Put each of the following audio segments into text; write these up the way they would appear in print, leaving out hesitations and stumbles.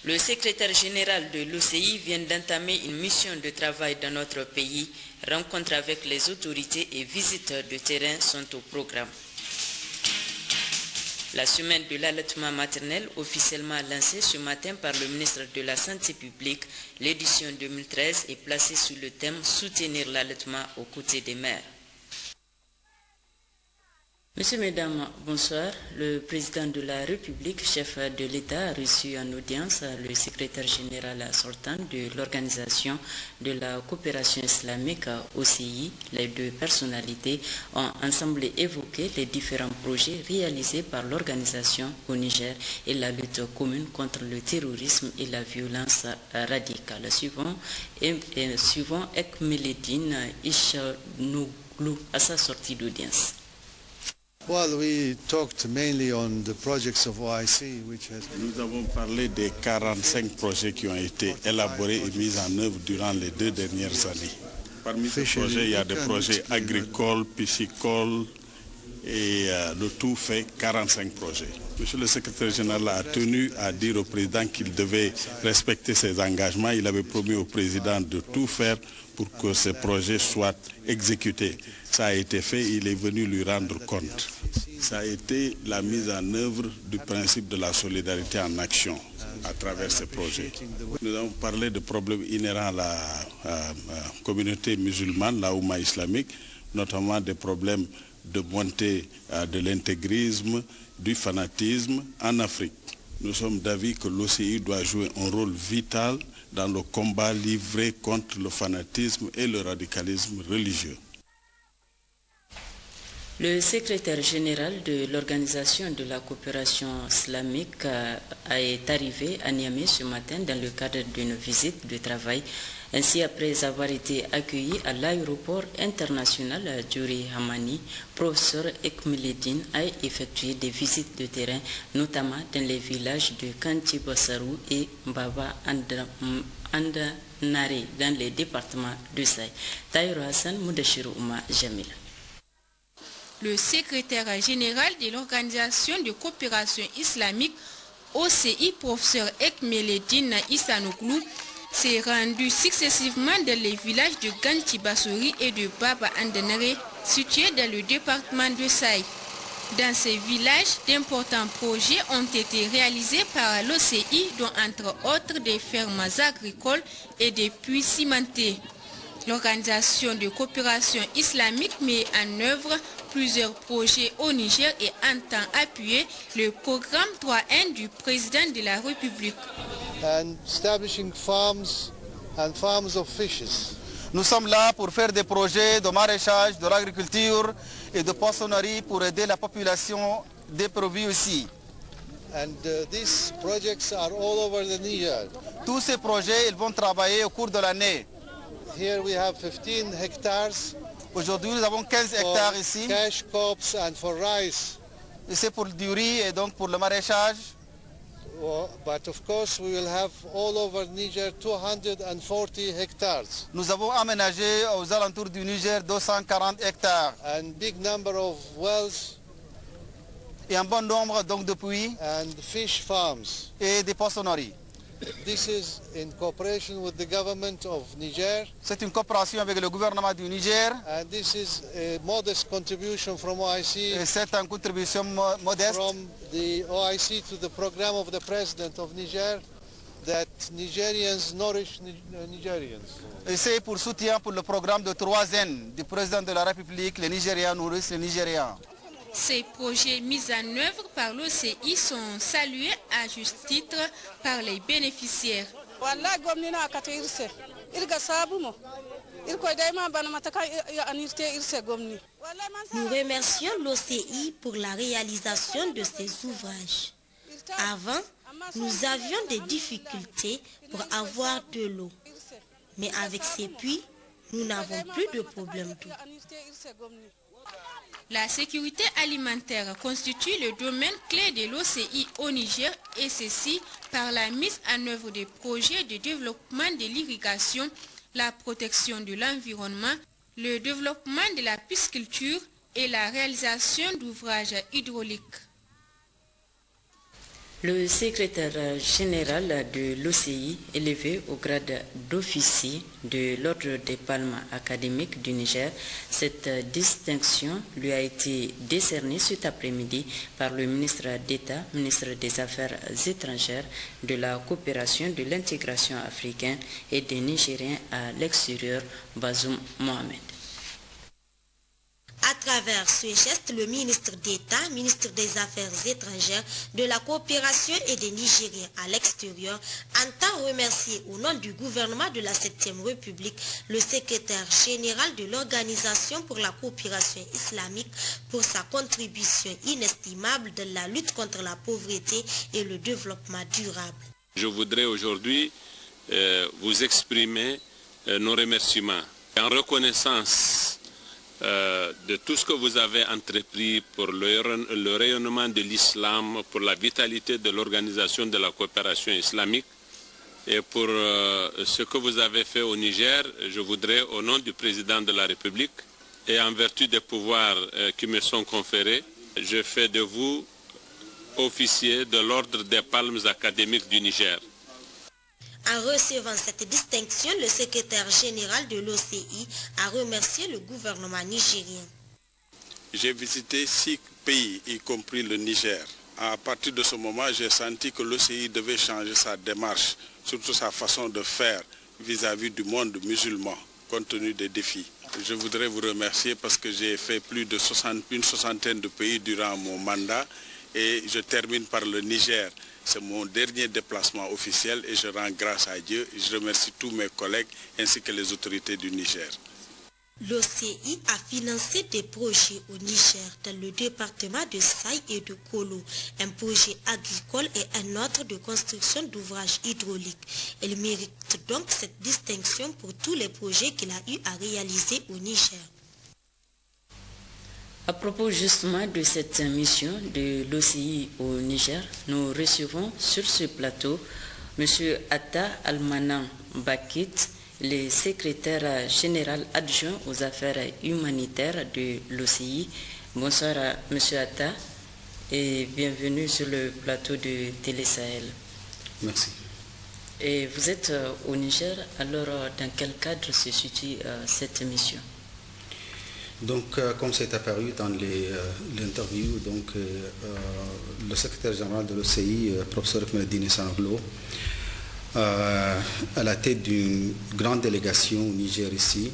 Le secrétaire général de l'OCI vient d'entamer une mission de travail dans notre pays. Rencontres avec les autorités et visiteurs de terrain sont au programme. La semaine de l'allaitement maternel, officiellement lancée ce matin par le ministre de la Santé publique, l'édition 2013 est placée sous le thème « Soutenir l'allaitement aux côtés des mères ». Messieurs, Mesdames, bonsoir. Le président de la République, chef de l'État, a reçu en audience le secrétaire général sortant de l'Organisation de la coopération islamique OCI. Les deux personnalités ont ensemble évoqué les différents projets réalisés par l'organisation au Niger et la lutte commune contre le terrorisme et la violence radicale. Suivant Ekmeledine Ishanoglou à sa sortie d'audience. Well, we talked mainly on the projects of OIC, which has... Nous avons parlé des 45 projets qui ont été élaborés et mis en œuvre durant les 2 dernières années. Parmi ces projets, il y a des projets agricoles, piscicoles et le tout fait 45 projets. Monsieur le secrétaire général a tenu à dire au président qu'il devait respecter ses engagements. Il avait promis au président de tout faire pour que ces projets soient exécutés. Ça a été fait, il est venu lui rendre compte. Ça a été la mise en œuvre du principe de la solidarité en action à travers ces projets. Nous avons parlé de problèmes inhérents à la communauté musulmane, la Oumma islamique, notamment des problèmes de montée de l'intégrisme, du fanatisme en Afrique. Nous sommes d'avis que l'OCI doit jouer un rôle vital dans le combat livré contre le fanatisme et le radicalisme religieux. Le secrétaire général de l'Organisation de la coopération islamique est arrivé à Niamey ce matin dans le cadre d'une visite de travail. Ainsi, après avoir été accueilli à l'aéroport international Djouri Hamani, professeur Ekmeledine a effectué des visites de terrain, notamment dans les villages de Kanti Bassarou et Baba Andanare dans les départements de Saï. Taïro Hassan, Moudachirou Ouma Jamil. Le secrétaire général de l'Organisation de coopération islamique OCI, professeur Ekmeledine Ishanoglou, s'est rendu successivement dans les villages de Ganti Bassouri et de Baba Andanare, situés dans le département de Saï. Dans ces villages, d'importants projets ont été réalisés par l'OCI, dont entre autres des fermes agricoles et des puits cimentés. L'Organisation de coopération islamique met en œuvre plusieurs projets au Niger et entend appuyer le programme 3N du président de la République. Nous sommes là pour faire des projets de maraîchage, de l'agriculture et de poissonnerie pour aider la population dépourvue aussi. Tous ces projets, ils vont travailler au cours de l'année. Here we have 15 hectares. Aujourd'hui, nous avons 15 hectares ici. Cash crops and for rice. Et c'est pour du riz et donc pour le maraîchage. But of course, we will have all over Niger 240 hectares. Nous avons aménagé aux alentours du Niger 240 hectares. And big number of wells. Et un bon nombre donc de puits. And fish farms. Et des poissonneries. This is in cooperation with the government of Niger. C'est une coopération avec le gouvernement du Niger. And this is a modest contribution from OIC. Et c'est une contribution modeste. From the OIC to the program of the President of Niger, that Nigerians nourish Nigerians. Et c'est pour soutien pour le programme de 3N du président de la République, les Nigériens nourrissent les Nigériens. Ces projets mis en œuvre par l'OCI sont salués à juste titre par les bénéficiaires. Nous remercions l'OCI pour la réalisation de ces ouvrages. Avant, nous avions des difficultés pour avoir de l'eau. Mais avec ces puits, nous n'avons plus de problème d'eau. La sécurité alimentaire constitue le domaine clé de l'OCI au Niger, et ceci par la mise en œuvre des projets de développement de l'irrigation, la protection de l'environnement, le développement de la pisciculture et la réalisation d'ouvrages hydrauliques. Le secrétaire général de l'OCI, élevé au grade d'officier de l'Ordre des Palmes académiques du Niger, cette distinction lui a été décernée cet après-midi par le ministre d'État, ministre des Affaires étrangères, de la coopération de l'intégration africaine et des Nigériens à l'extérieur, Bazoum Mohamed. À travers ce geste, le ministre d'État, ministre des Affaires étrangères, de la coopération et des Nigériens à l'extérieur, entend remercier au nom du gouvernement de la 7e République le secrétaire général de l'Organisation pour la coopération islamique pour sa contribution inestimable dans la lutte contre la pauvreté et le développement durable. Je voudrais aujourd'hui vous exprimer nos remerciements en reconnaissance de tout ce que vous avez entrepris pour le rayonnement de l'islam, pour la vitalité de l'Organisation de la coopération islamique et pour ce que vous avez fait au Niger. Je voudrais, au nom du président de la République et en vertu des pouvoirs qui me sont conférés, je fais de vous officier de l'Ordre des Palmes académiques du Niger. En recevant cette distinction, le secrétaire général de l'OCI a remercié le gouvernement nigérien. J'ai visité 6 pays, y compris le Niger. À partir de ce moment, j'ai senti que l'OCI devait changer sa démarche, surtout sa façon de faire vis-à-vis du monde musulman, compte tenu des défis. Je voudrais vous remercier parce que j'ai fait plus de une soixantaine de pays durant mon mandat et je termine par le Niger. C'est mon dernier déplacement officiel et je rends grâce à Dieu et je remercie tous mes collègues ainsi que les autorités du Niger. L'OCI a financé des projets au Niger dans le département de Saï et de Kolo, un projet agricole et un autre de construction d'ouvrages hydrauliques. Elle mérite donc cette distinction pour tous les projets qu'il a eu à réaliser au Niger. À propos justement de cette mission de l'OCI au Niger, nous recevons sur ce plateau M. Atta Almanan Bakit, le secrétaire général adjoint aux affaires humanitaires de l'OCI. Bonsoir à M. Atta et bienvenue sur le plateau de Télé Sahel. Merci. Et vous êtes au Niger, alors dans quel cadre se situe cette mission? Donc, comme c'est apparu dans l'interview, le secrétaire général de l'OCI, professeur Khmereddine Sanoglo, à la tête d'une grande délégation au Niger ici,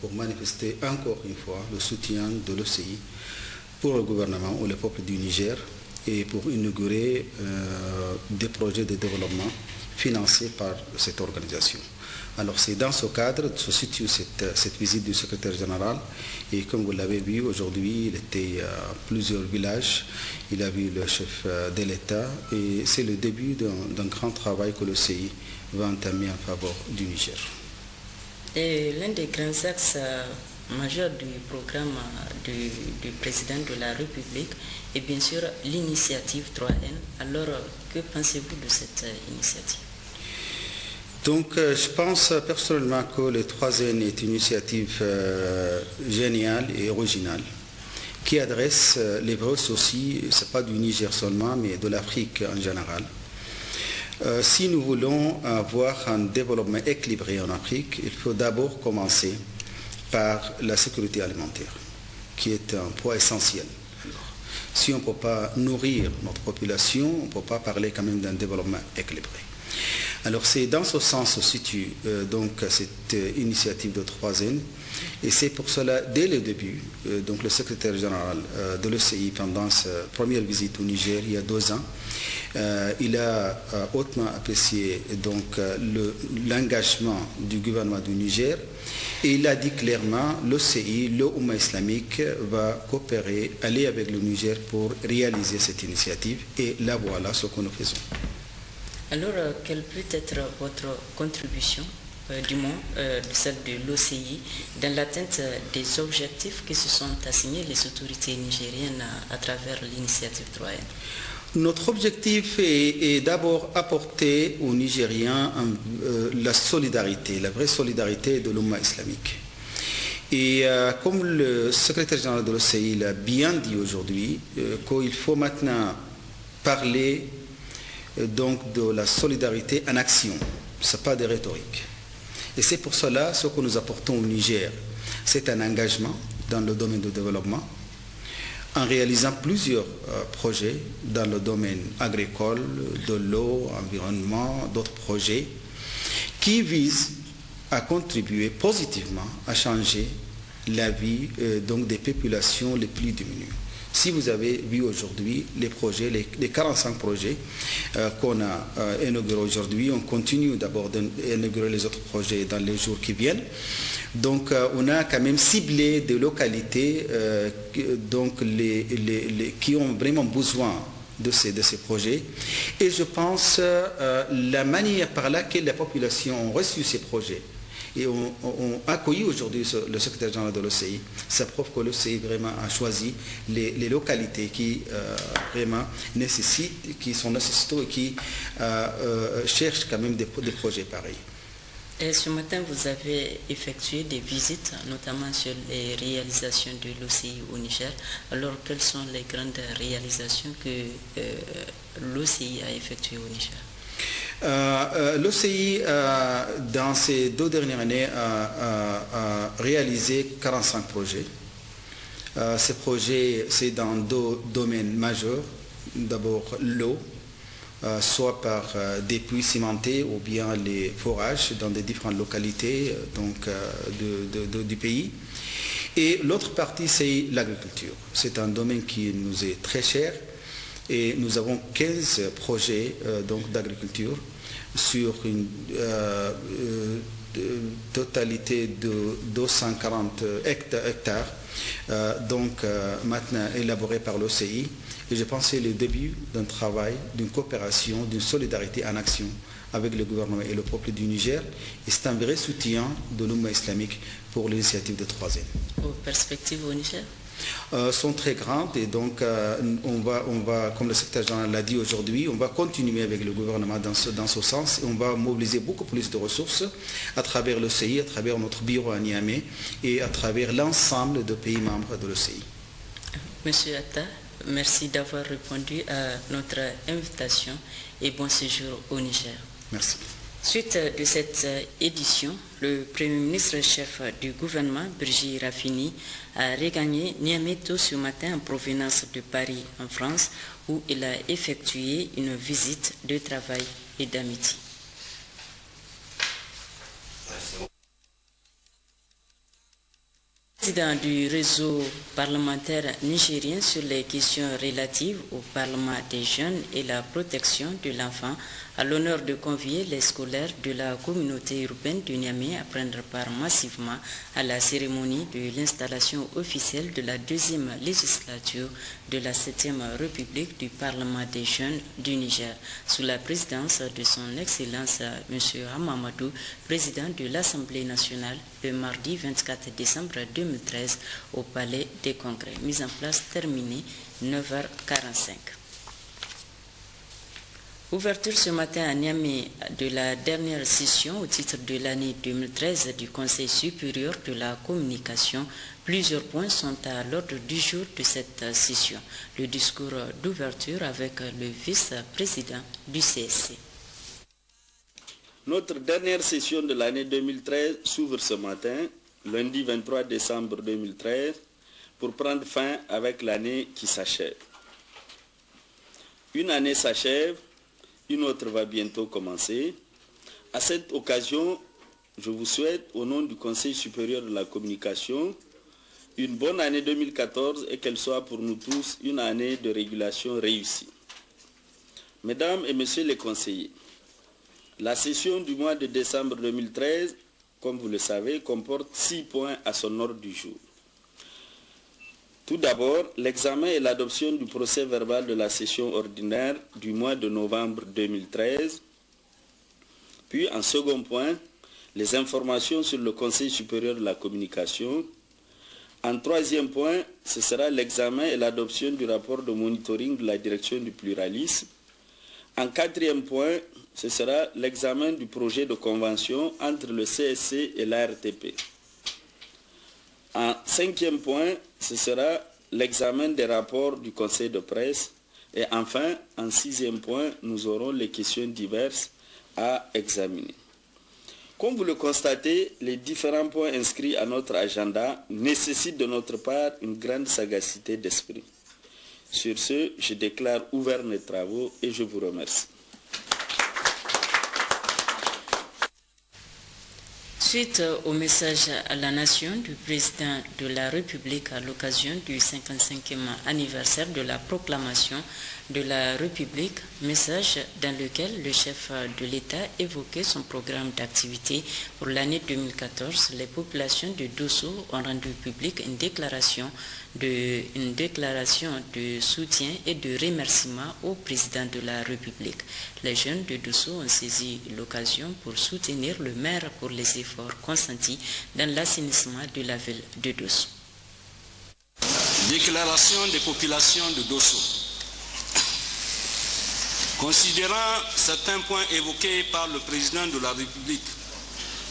pour manifester encore une fois le soutien de l'OCI pour le gouvernement ou le peuple du Niger et pour inaugurer des projets de développement financés par cette organisation. Alors c'est dans ce cadre que se situe cette visite du secrétaire général et comme vous l'avez vu aujourd'hui, il était à plusieurs villages, il a vu le chef de l'État et c'est le début d'un grand travail que l'OCI va entamer en faveur du Niger. Et l'un des grands axes majeurs du programme du président de la République est bien sûr l'initiative 3N. Alors que pensez-vous de cette initiative? Donc, je pense personnellement que le 3N est une initiative géniale et originale qui adresse les vrais soucis, ce n'est pas du Niger seulement, mais de l'Afrique en général. Si nous voulons avoir un développement équilibré en Afrique, il faut d'abord commencer par la sécurité alimentaire, qui est un point essentiel. Alors, si on ne peut pas nourrir notre population, on ne peut pas parler quand même d'un développement équilibré. Alors c'est dans ce sens se situe donc cette initiative de 3N et c'est pour cela dès le début donc le secrétaire général de l'OCI pendant sa première visite au Niger il y a 2 ans il a hautement apprécié donc l'engagement du gouvernement du Niger et il a dit clairement l'OCI, le Oumma islamique va coopérer, aller avec le Niger pour réaliser cette initiative et là voilà ce que nous faisons. Alors, quelle peut être votre contribution, du moins celle de l'OCI, dans l'atteinte des objectifs qui se sont assignés les autorités nigériennes à travers l'initiative 3N? Notre objectif est d'abord apporter aux Nigériens la solidarité, la vraie solidarité de l'Oumma islamique. Et comme le secrétaire général de l'OCI l'a bien dit aujourd'hui, qu'il faut maintenant parler donc de la solidarité en action. Ce n'est pas de rhétorique. Et c'est pour cela ce que nous apportons au Niger. C'est un engagement dans le domaine du développement, en réalisant plusieurs projets dans le domaine agricole, de l'eau, environnement, d'autres projets, qui visent à contribuer positivement à changer la vie donc des populations les plus diminuées. Si vous avez vu aujourd'hui les projets, les 45 projets qu'on a inaugurés aujourd'hui, on continue d'abord d'inaugurer les autres projets dans les jours qui viennent. Donc on a quand même ciblé des localités donc qui ont vraiment besoin de ces projets. Et je pense la manière par laquelle la population a reçu ces projets et ont accueilli aujourd'hui le secrétaire général de l'OCI, ça prouve que l'OCI vraiment a choisi les localités qui vraiment nécessitent, qui sont nécessitées et qui cherchent quand même des projets pareils. Et ce matin, vous avez effectué des visites, notamment sur les réalisations de l'OCI au Niger. Alors, quelles sont les grandes réalisations que l'OCI a effectuées au Niger? L'OCI, dans ces 2 dernières années, a réalisé 45 projets. Ces projets, c'est dans 2 domaines majeurs. D'abord, l'eau, soit par des puits cimentés ou bien les forages dans des différentes localités donc, du pays. Et l'autre partie, c'est l'agriculture. C'est un domaine qui nous est très cher. Et nous avons 15 projets d'agriculture sur une totalité de 240 hectares, maintenant élaborés par l'OCI. Et je pense que c'est le début d'un travail, d'une coopération, d'une solidarité en action avec le gouvernement et le peuple du Niger. Et c'est un vrai soutien de l'Oumma islamique pour l'initiative de 3N. Aux perspectives au Niger sont très grandes et donc on va, comme le secrétaire général l'a dit aujourd'hui, on va continuer avec le gouvernement dans ce sens et on va mobiliser beaucoup plus de ressources à travers l'OCI, à travers notre bureau à Niamey et à travers l'ensemble des pays membres de l'OCI. Monsieur Atta, merci d'avoir répondu à notre invitation et bon séjour au Niger. Merci. Suite de cette édition, le Premier ministre chef du gouvernement, Birji Rafini, a regagné Niamey tôt ce matin en provenance de Paris, en France, où il a effectué une visite de travail et d'amitié. Président du réseau parlementaire nigérien sur les questions relatives au Parlement des jeunes et la protection de l'enfant a l'honneur de convier les scolaires de la communauté urbaine de Niamey à prendre part massivement à la cérémonie de l'installation officielle de la 2e législature de la 7e République du Parlement des jeunes du Niger, sous la présidence de son Excellence M. Hamamadou, président de l'Assemblée nationale, le mardi 24 décembre 2013 au Palais des Congrès. Mise en place terminée 9h45. Ouverture ce matin à Niamey de la dernière session au titre de l'année 2013 du Conseil supérieur de la communication. Plusieurs points sont à l'ordre du jour de cette session. Le discours d'ouverture avec le vice-président du CSC. Notre dernière session de l'année 2013 s'ouvre ce matin, lundi 23 décembre 2013, pour prendre fin avec l'année qui s'achève. Une année s'achève, une autre va bientôt commencer. À cette occasion, je vous souhaite, au nom du Conseil supérieur de la communication, une bonne année 2014 et qu'elle soit pour nous tous une année de régulation réussie. Mesdames et messieurs les conseillers, la session du mois de décembre 2013, comme vous le savez, comporte 6 points à son ordre du jour. Tout d'abord, l'examen et l'adoption du procès verbal de la session ordinaire du mois de novembre 2013. Puis, en second point, les informations sur le Conseil supérieur de la communication. En troisième point, ce sera l'examen et l'adoption du rapport de monitoring de la direction du pluralisme. En quatrième point, ce sera l'examen du projet de convention entre le CSC et l'ARTP. En cinquième point, ce sera l'examen des rapports du Conseil de presse. Et enfin, en 6e point, nous aurons les questions diverses à examiner. Comme vous le constatez, les différents points inscrits à notre agenda nécessitent de notre part une grande sagacité d'esprit. Sur ce, je déclare ouverts mes travaux et je vous remercie. Suite au message à la nation du président de la République à l'occasion du 55e anniversaire de la proclamation de la République, message dans lequel le chef de l'État évoquait son programme d'activité pour l'année 2014, les populations de Dosso ont rendu publique une déclaration de soutien et de remerciement au président de la République. Les jeunes de Dosso ont saisi l'occasion pour soutenir le maire pour les efforts consentis dans l'assainissement de la ville de Dosso. Déclaration des populations de Dosso. Considérant certains points évoqués par le président de la République,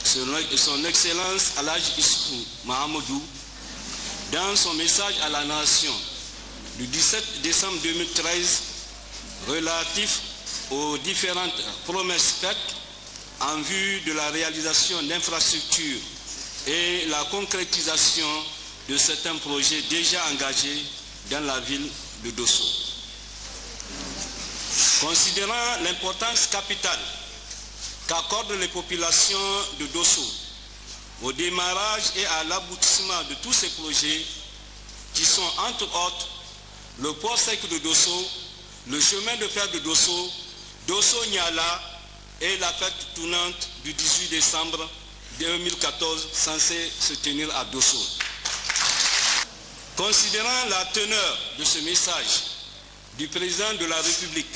son Excellence Alhaji Issoufou Mahamadou, dans son message à la nation du 17 décembre 2013 relatif aux différentes promesses faites en vue de la réalisation d'infrastructures et la concrétisation de certains projets déjà engagés dans la ville de Dosso. Considérant l'importance capitale qu'accordent les populations de Dosso au démarrage et à l'aboutissement de tous ces projets qui sont entre autres le port sec de Dosso, le chemin de fer de Dosso, Dosso-Niala et la fête tournante du 18 décembre 2014 censée se tenir à Dosso. Considérant la teneur de ce message du président de la République,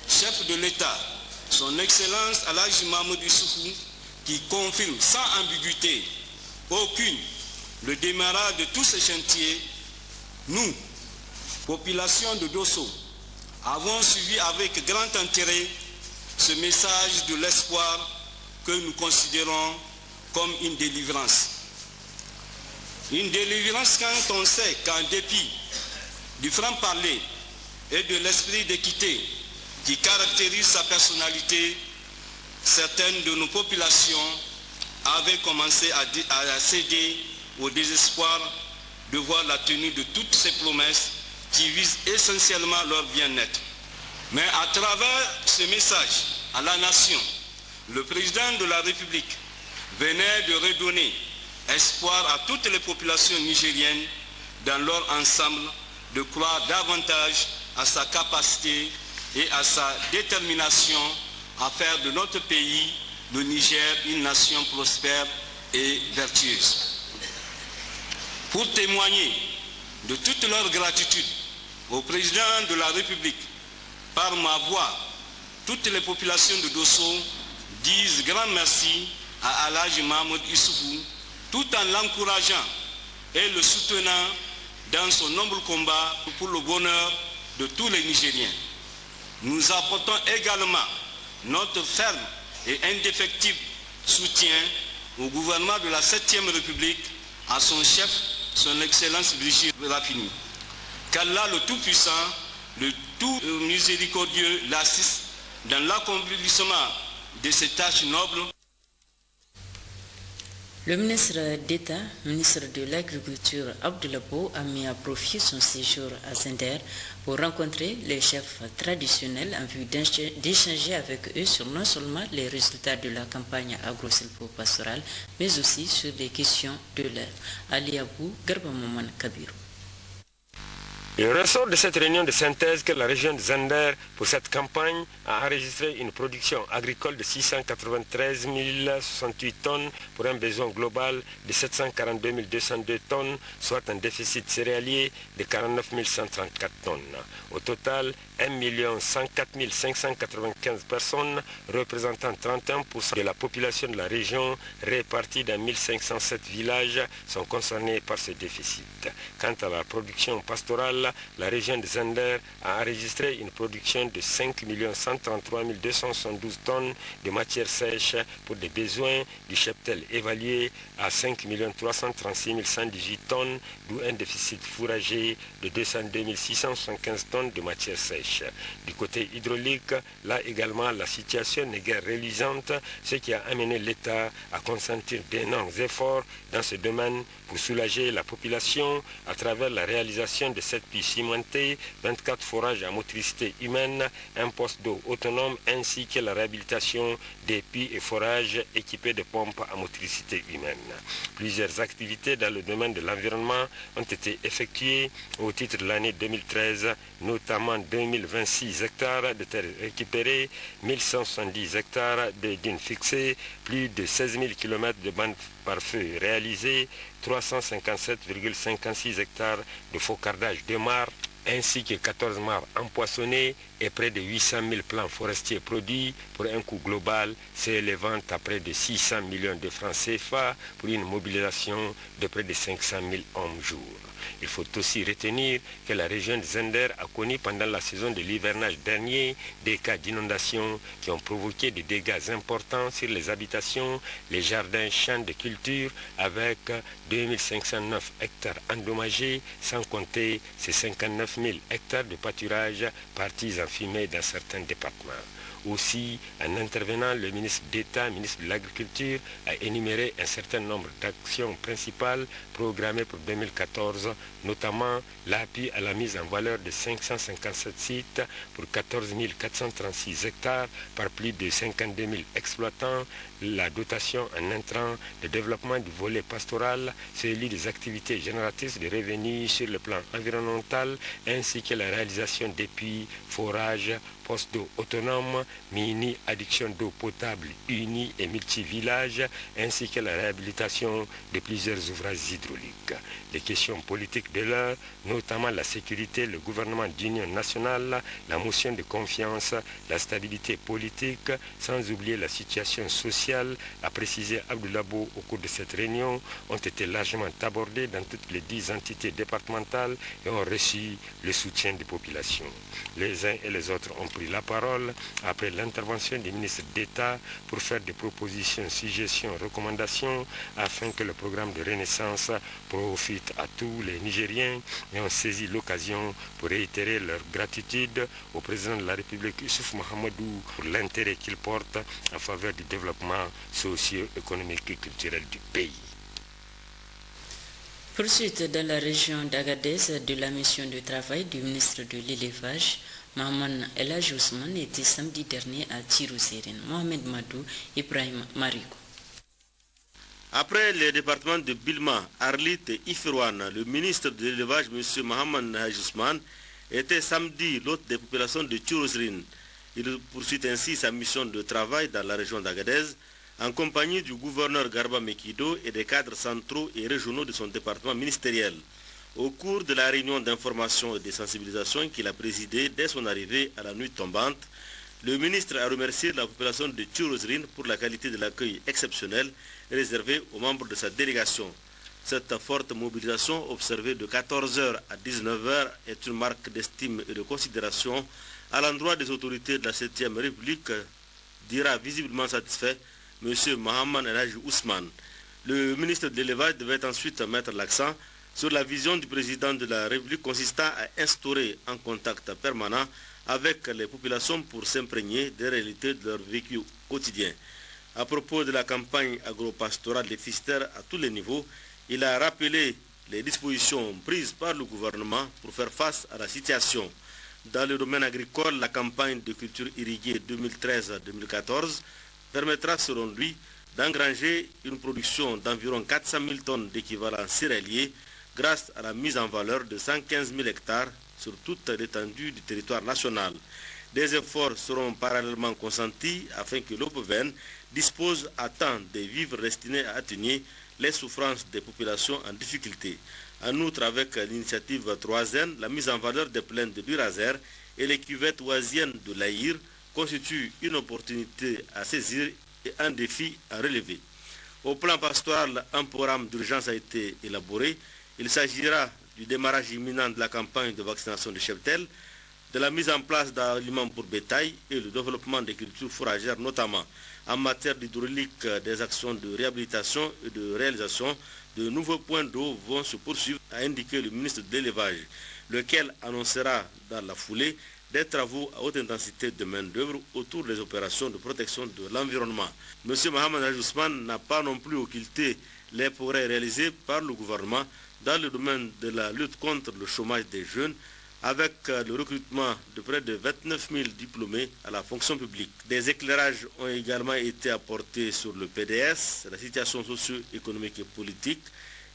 chef de l'État, son Excellence Alhaji Mahamadou Issoufou, qui confirme sans ambiguïté aucune le démarrage de tous ces chantiers, nous, population de Dosso, avons suivi avec grand intérêt ce message de l'espoir que nous considérons comme une délivrance. Une délivrance quand on sait qu'en dépit du franc-parler et de l'esprit d'équité qui caractérise sa personnalité, certaines de nos populations avaient commencé à céder au désespoir de voir la tenue de toutes ces promesses qui visent essentiellement leur bien-être. Mais à travers ce message à la nation, le président de la République venait de redonner espoir à toutes les populations nigériennes dans leur ensemble de croire davantage à sa capacité et à sa détermination à faire de notre pays, le Niger, une nation prospère et vertueuse. Pour témoigner de toute leur gratitude au président de la République, par ma voix, toutes les populations de Dosso disent grand merci à Alhaji Mahamadou Issoufou, tout en l'encourageant et le soutenant dans son noble combat pour le bonheur de tous les Nigériens. Nous apportons également notre ferme et indéfectible soutien au gouvernement de la 7e République, à son chef, son Excellence Brigitte Raffini. Qu'Allah le Tout-Puissant, le Tout Miséricordieux, l'assiste dans l'accomplissement de ces tâches nobles. Le ministre d'État, ministre de l'Agriculture, Abdoulabo, a mis à profit son séjour à Zender pour rencontrer les chefs traditionnels en vue d'échanger avec eux sur non seulement les résultats de la campagne agro-silvopastorale, mais aussi sur des questions de l'herbe. Ali Abou, Garba Maman Kabiru. Il ressort de cette réunion de synthèse que la région de Zender, pour cette campagne, a enregistré une production agricole de 693 068 tonnes pour un besoin global de 742 202 tonnes, soit un déficit céréalier de 49 134 tonnes. Au total, 1 104 595 personnes, représentant 31% de la population de la région, répartie dans 1507 villages, sont concernés par ce déficit. Quant à la production pastorale, total, la région de Zender a enregistré une production de 5 133 272 tonnes de matière sèche pour des besoins du cheptel évalué à 5 336 118 tonnes, d'où un déficit fourrager de 202 675 tonnes de matière sèche. Du côté hydraulique, là également la situation n'est guère reluisante, ce qui a amené l'État à consentir d'énormes efforts dans ce domaine pour soulager la population à travers la réalisation de 7 puits cimentés, 24 forages à motricité humaine, un poste d'eau autonome ainsi que la réhabilitation des puits et forages équipés de pompes à motricité humaine. Plusieurs activités dans le domaine de l'environnement ont été effectuées au titre de l'année 2013, notamment 2026 hectares de terres récupérées, 1170 hectares de dunes fixées, plus de 16 000 km de bandes par feu réalisées, 357,56 hectares de faucardage de mares, ainsi que 14 mares empoissonnées et près de 800 000 plants forestiers produits pour un coût global s'élevant à près de 600 millions de francs CFA pour une mobilisation de près de 500 000 hommes jour. Il faut aussi retenir que la région de Zender a connu pendant la saison de l'hivernage dernier des cas d'inondation qui ont provoqué des dégâts importants sur les habitations, les jardins, champs de culture avec 2509 hectares endommagés, sans compter ces 59 000 hectares de pâturage partis en fumée dans certains départements. Aussi, en intervenant, le ministre d'État, ministre de l'Agriculture, a énuméré un certain nombre d'actions principales programmées pour 2014, notamment l'appui à la mise en valeur de 557 sites pour 14 436 hectares par plus de 52 000 exploitants, la dotation en intrants, le développement du volet pastoral, celui des activités génératrices de revenus sur le plan environnemental, ainsi que la réalisation des puits, forages, postes d'eau autonomes, mini-adduction d'eau potable unis et multi-villages, ainsi que la réhabilitation de plusieurs ouvrages hydrauliques. Les questions politiques de l'heure, notamment la sécurité, le gouvernement d'union nationale, la motion de confiance, la stabilité politique, sans oublier la situation sociale, a précisé Abdoulabo au cours de cette réunion, ont été largement abordées dans toutes les 10 entités départementales et ont reçu le soutien des populations. Les uns et les autres ont pris la parole après l'intervention du ministre d'État pour faire des propositions, suggestions, recommandations afin que le programme de renaissance profite à tous les Nigériens et ont saisi l'occasion pour réitérer leur gratitude au président de la République Issoufou Mahamadou pour l'intérêt qu'il porte en faveur du développement socio-économique et culturel du pays. Poursuite dans la région d'Agadez de la mission de travail du ministre de l'Élevage, Mahaman El Hadji Ousmane était samedi dernier à Tirou-Sérine. Mohamed Madou, Ibrahim Mariko. Après les départements de Bilma, Arlit et Ifirwana, le ministre de l'Élevage, M. Mohamed El Hadji Ousmane, était samedi l'hôte des populations de Tirou-Sérine. Il poursuit ainsi sa mission de travail dans la région d'Agadez, en compagnie du gouverneur Garba Mekido et des cadres centraux et régionaux de son département ministériel. Au cours de la réunion d'information et de sensibilisation qu'il a présidée dès son arrivée à la nuit tombante, le ministre a remercié la population de Tirou-Sérine pour la qualité de l'accueil exceptionnel réservé aux membres de sa délégation. Cette forte mobilisation observée de 14h à 19h est une marque d'estime et de considération à l'endroit des autorités de la 7e République, dira visiblement satisfait M. Mohamed El Hadji Ousmane. Le ministre de l'Élevage devait ensuite mettre l'accent sur la vision du président de la République consistant à instaurer un contact permanent avec les populations pour s'imprégner des réalités de leur vécu quotidien. À propos de la campagne agro-pastorale déficitaire à tous les niveaux, il a rappelé les dispositions prises par le gouvernement pour faire face à la situation. Dans le domaine agricole, la campagne de culture irriguée 2013-2014 permettra selon lui d'engranger une production d'environ 400 000 tonnes d'équivalent céréalier grâce à la mise en valeur de 115 000 hectares sur toute l'étendue du territoire national. Des efforts seront parallèlement consentis afin que l'OPVN dispose à temps des vivres destinés à atténuer les souffrances des populations en difficulté. En outre, avec l'initiative 3N, la mise en valeur des plaines de Birazer et les cuvettes oisiennes de l'Aïr constitue une opportunité à saisir et un défi à relever. Au plan pastoral, un programme d'urgence a été élaboré. Il s'agira du démarrage imminent de la campagne de vaccination de cheptel, de la mise en place d'aliments pour bétail et le développement des cultures fourragères, notamment en matière d'hydraulique, des actions de réhabilitation et de réalisation de nouveaux points d'eau vont se poursuivre, a indiqué le ministre de l'élevage, lequel annoncera dans la foulée des travaux à haute intensité de main-d'œuvre autour des opérations de protection de l'environnement. M. Mohamed Haj Ousmane n'a pas non plus occulté les progrès réalisés par le gouvernement dans le domaine de la lutte contre le chômage des jeunes, avec le recrutement de près de 29 000 diplômés à la fonction publique. Des éclairages ont également été apportés sur le PDS, la situation socio-économique et politique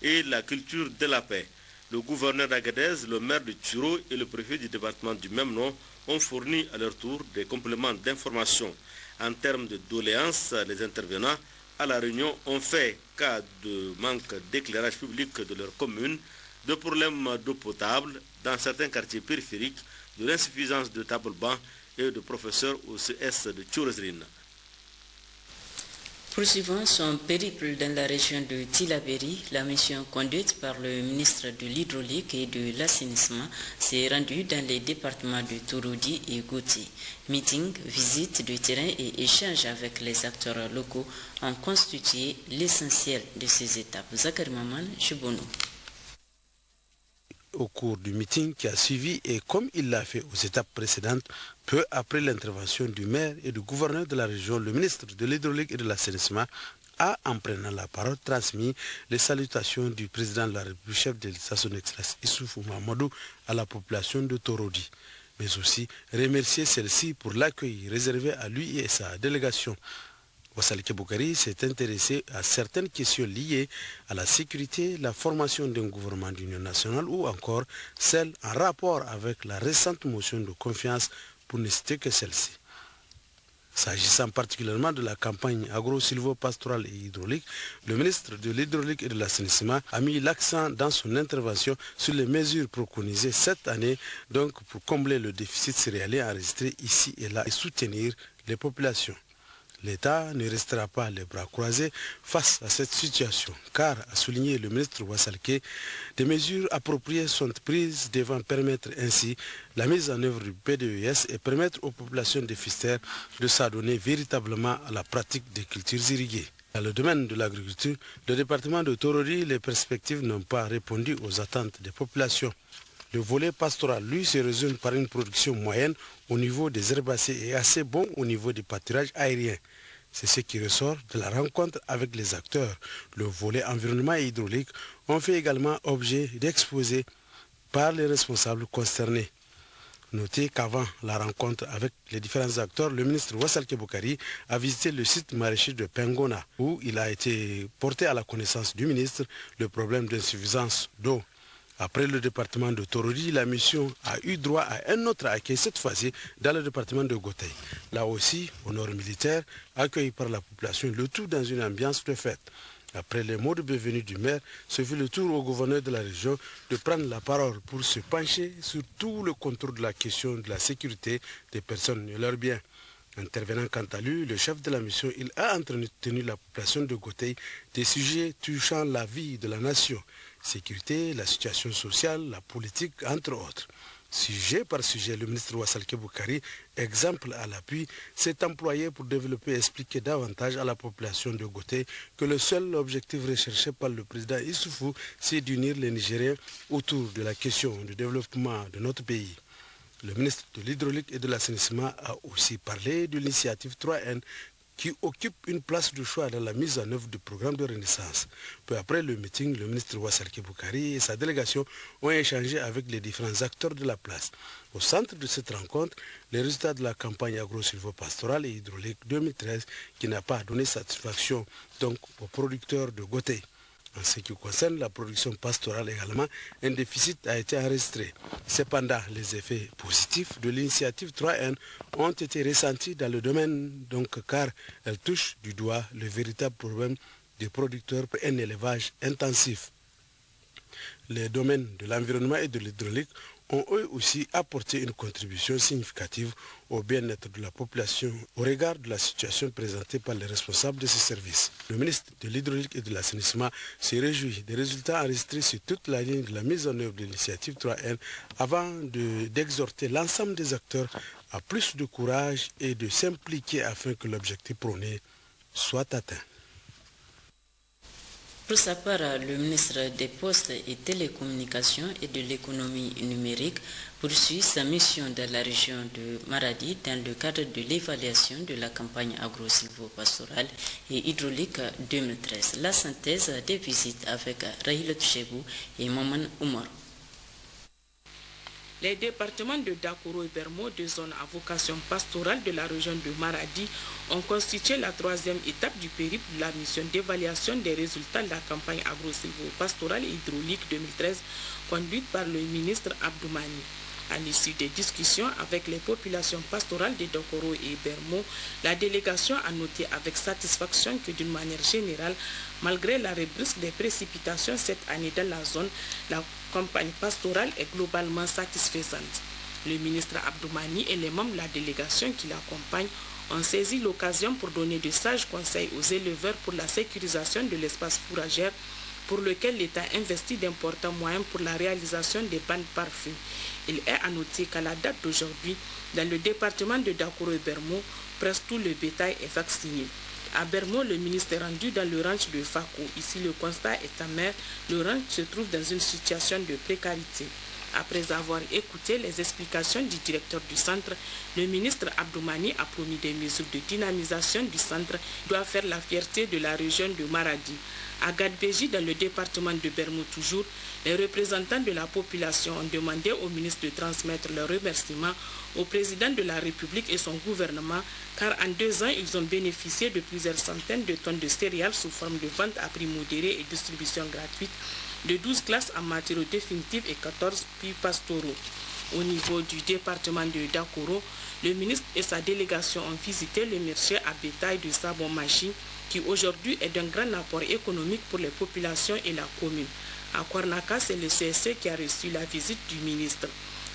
et la culture de la paix. Le gouverneur d'Agadez, le maire de Turo et le préfet du département du même nom ont fourni à leur tour des compléments d'information. En termes de doléances, les intervenants à la réunion ont fait cas de manque d'éclairage public de leur commune, de problèmes d'eau potable dans certains quartiers périphériques, de l'insuffisance de tables-bancs et de professeurs au CS de Tchorezrine. Poursuivant son périple dans la région de Tillabéri, la mission conduite par le ministre de l'Hydraulique et de l'Assainissement s'est rendue dans les départements de Touroudi et Gouti. Meeting, visite de terrain et échange avec les acteurs locaux ont constitué l'essentiel de ces étapes. Zakari Maman, Chibono. Au cours du meeting qui a suivi et comme il l'a fait aux étapes précédentes, peu après l'intervention du maire et du gouverneur de la région, le ministre de l'Hydraulique et de l'Assainissement a, en prenant la parole, transmis les salutations du président de la République, chef de l'État, son Excellence Issoufou Mahamadou, à la population de Torodi, mais aussi remercier celle-ci pour l'accueil réservé à lui et sa délégation. Wassalke Boukari s'est intéressé à certaines questions liées à la sécurité, la formation d'un gouvernement d'union nationale ou encore celles en rapport avec la récente motion de confiance pour ne citer que celle-ci. S'agissant particulièrement de la campagne agro-silvo-pastorale et hydraulique, le ministre de l'Hydraulique et de l'Assainissement a mis l'accent dans son intervention sur les mesures préconisées cette année donc pour combler le déficit céréalier enregistré ici et là et soutenir les populations. L'État ne restera pas les bras croisés face à cette situation, car, a souligné le ministre Wassalke, des mesures appropriées sont prises devant permettre ainsi la mise en œuvre du PDES et permettre aux populations déficitaires de s'adonner véritablement à la pratique des cultures irriguées. Dans le domaine de l'agriculture, le département de Torodi, les perspectives n'ont pas répondu aux attentes des populations. Le volet pastoral, lui, se résume par une production moyenne au niveau des herbacées et assez bon au niveau du pâturage aérien. C'est ce qui ressort de la rencontre avec les acteurs. Le volet environnement et hydraulique ont fait également objet d'exposés par les responsables concernés. Notez qu'avant la rencontre avec les différents acteurs, le ministre Wassalke Boukari a visité le site maraîcher de Pengona, où il a été porté à la connaissance du ministre le problème d'insuffisance d'eau. Après le département de Torodi, la mission a eu droit à un autre accueil, cette fois-ci dans le département de Gotei. Là aussi, au nord militaire, accueilli par la population, le tout dans une ambiance de fête. Après les mots de bienvenue du maire, ce fut le tour au gouverneur de la région de prendre la parole pour se pencher sur tout le contour de la question de la sécurité des personnes et leurs biens. Intervenant quant à lui, le chef de la mission, il a entretenu la population de Gotei des sujets touchant la vie de la nation. Sécurité, la situation sociale, la politique, entre autres. Sujet par sujet, le ministre Wassalke Boukari, exemple à l'appui, s'est employé pour développer et expliquer davantage à la population de Gotei que le seul objectif recherché par le président Issoufou, c'est d'unir les Nigériens autour de la question du développement de notre pays. Le ministre de l'Hydraulique et de l'Assainissement a aussi parlé de l'initiative 3N qui occupe une place de choix dans la mise en œuvre du programme de renaissance. Peu après le meeting, le ministre Wassalke Boukari et sa délégation ont échangé avec les différents acteurs de la place. Au centre de cette rencontre, les résultats de la campagne agro-silvo-pastorale et hydraulique 2013 qui n'a pas donné satisfaction donc aux producteurs de Gotei. En ce qui concerne la production pastorale également, un déficit a été enregistré. Cependant, les effets positifs de l'initiative 3N ont été ressentis dans le domaine, car elle touche du doigt le véritable problème des producteurs pour un élevage intensif. Les domaines de l'environnement et de l'hydraulique ont eux aussi apporté une contribution significative au bien-être de la population au regard de la situation présentée par les responsables de ces services. Le ministre de l'Hydraulique et de l'Assainissement se réjouit des résultats enregistrés sur toute la ligne de la mise en œuvre de l'initiative 3N avant d'exhorter l'ensemble des acteurs à plus de courage et de s'impliquer afin que l'objectif prôné soit atteint. Pour sa part, le ministre des Postes et Télécommunications et de l'économie numérique poursuit sa mission dans la région de Maradi dans le cadre de l'évaluation de la campagne agro-silvopastorale et hydraulique 2013. La synthèse des visites avec Rahil Tchebou et Maman Oumar. Les départements de Dakoro et Bermo, deux zones à vocation pastorale de la région de Maradi, ont constitué la troisième étape du périple de la mission d'évaluation des résultats de la campagne agro-silvopastorale et hydraulique 2013 conduite par le ministre Abdoumani. À l'issue des discussions avec les populations pastorales de Dakoro et Bermo, la délégation a noté avec satisfaction que d'une manière générale, malgré l'arrêt brusque des précipitations cette année dans la zone, la campagne pastorale est globalement satisfaisante. Le ministre Abdoumani et les membres de la délégation qui l'accompagnent ont saisi l'occasion pour donner de sages conseils aux éleveurs pour la sécurisation de l'espace fourragère pour lequel l'État investit d'importants moyens pour la réalisation des bandes parfums. Il est à noter qu'à la date d'aujourd'hui, dans le département de Dakoro et Bermo, presque tout le bétail est vacciné. À Bermo, le ministre est rendu dans le ranch de Fako. Ici, le constat est amer. Le ranch se trouve dans une situation de précarité. Après avoir écouté les explications du directeur du centre, le ministre Abdoumani a promis des mesures de dynamisation du centre qui doivent faire la fierté de la région de Maradi. À Gadbeji, dans le département de Bermo toujours, les représentants de la population ont demandé au ministre de transmettre leurs remerciements au président de la République et son gouvernement, car en 2 ans, ils ont bénéficié de plusieurs centaines de tonnes de céréales sous forme de vente à prix modéré et distribution gratuite, de 12 classes en matériaux définitifs et 14 puits pastoraux. Au niveau du département de Dakoro, le ministre et sa délégation ont visité le marché à bétail de Sabon Machi, qui aujourd'hui est d'un grand apport économique pour les populations et la commune. À Kwarnaka, c'est le CSC qui a reçu la visite du ministre.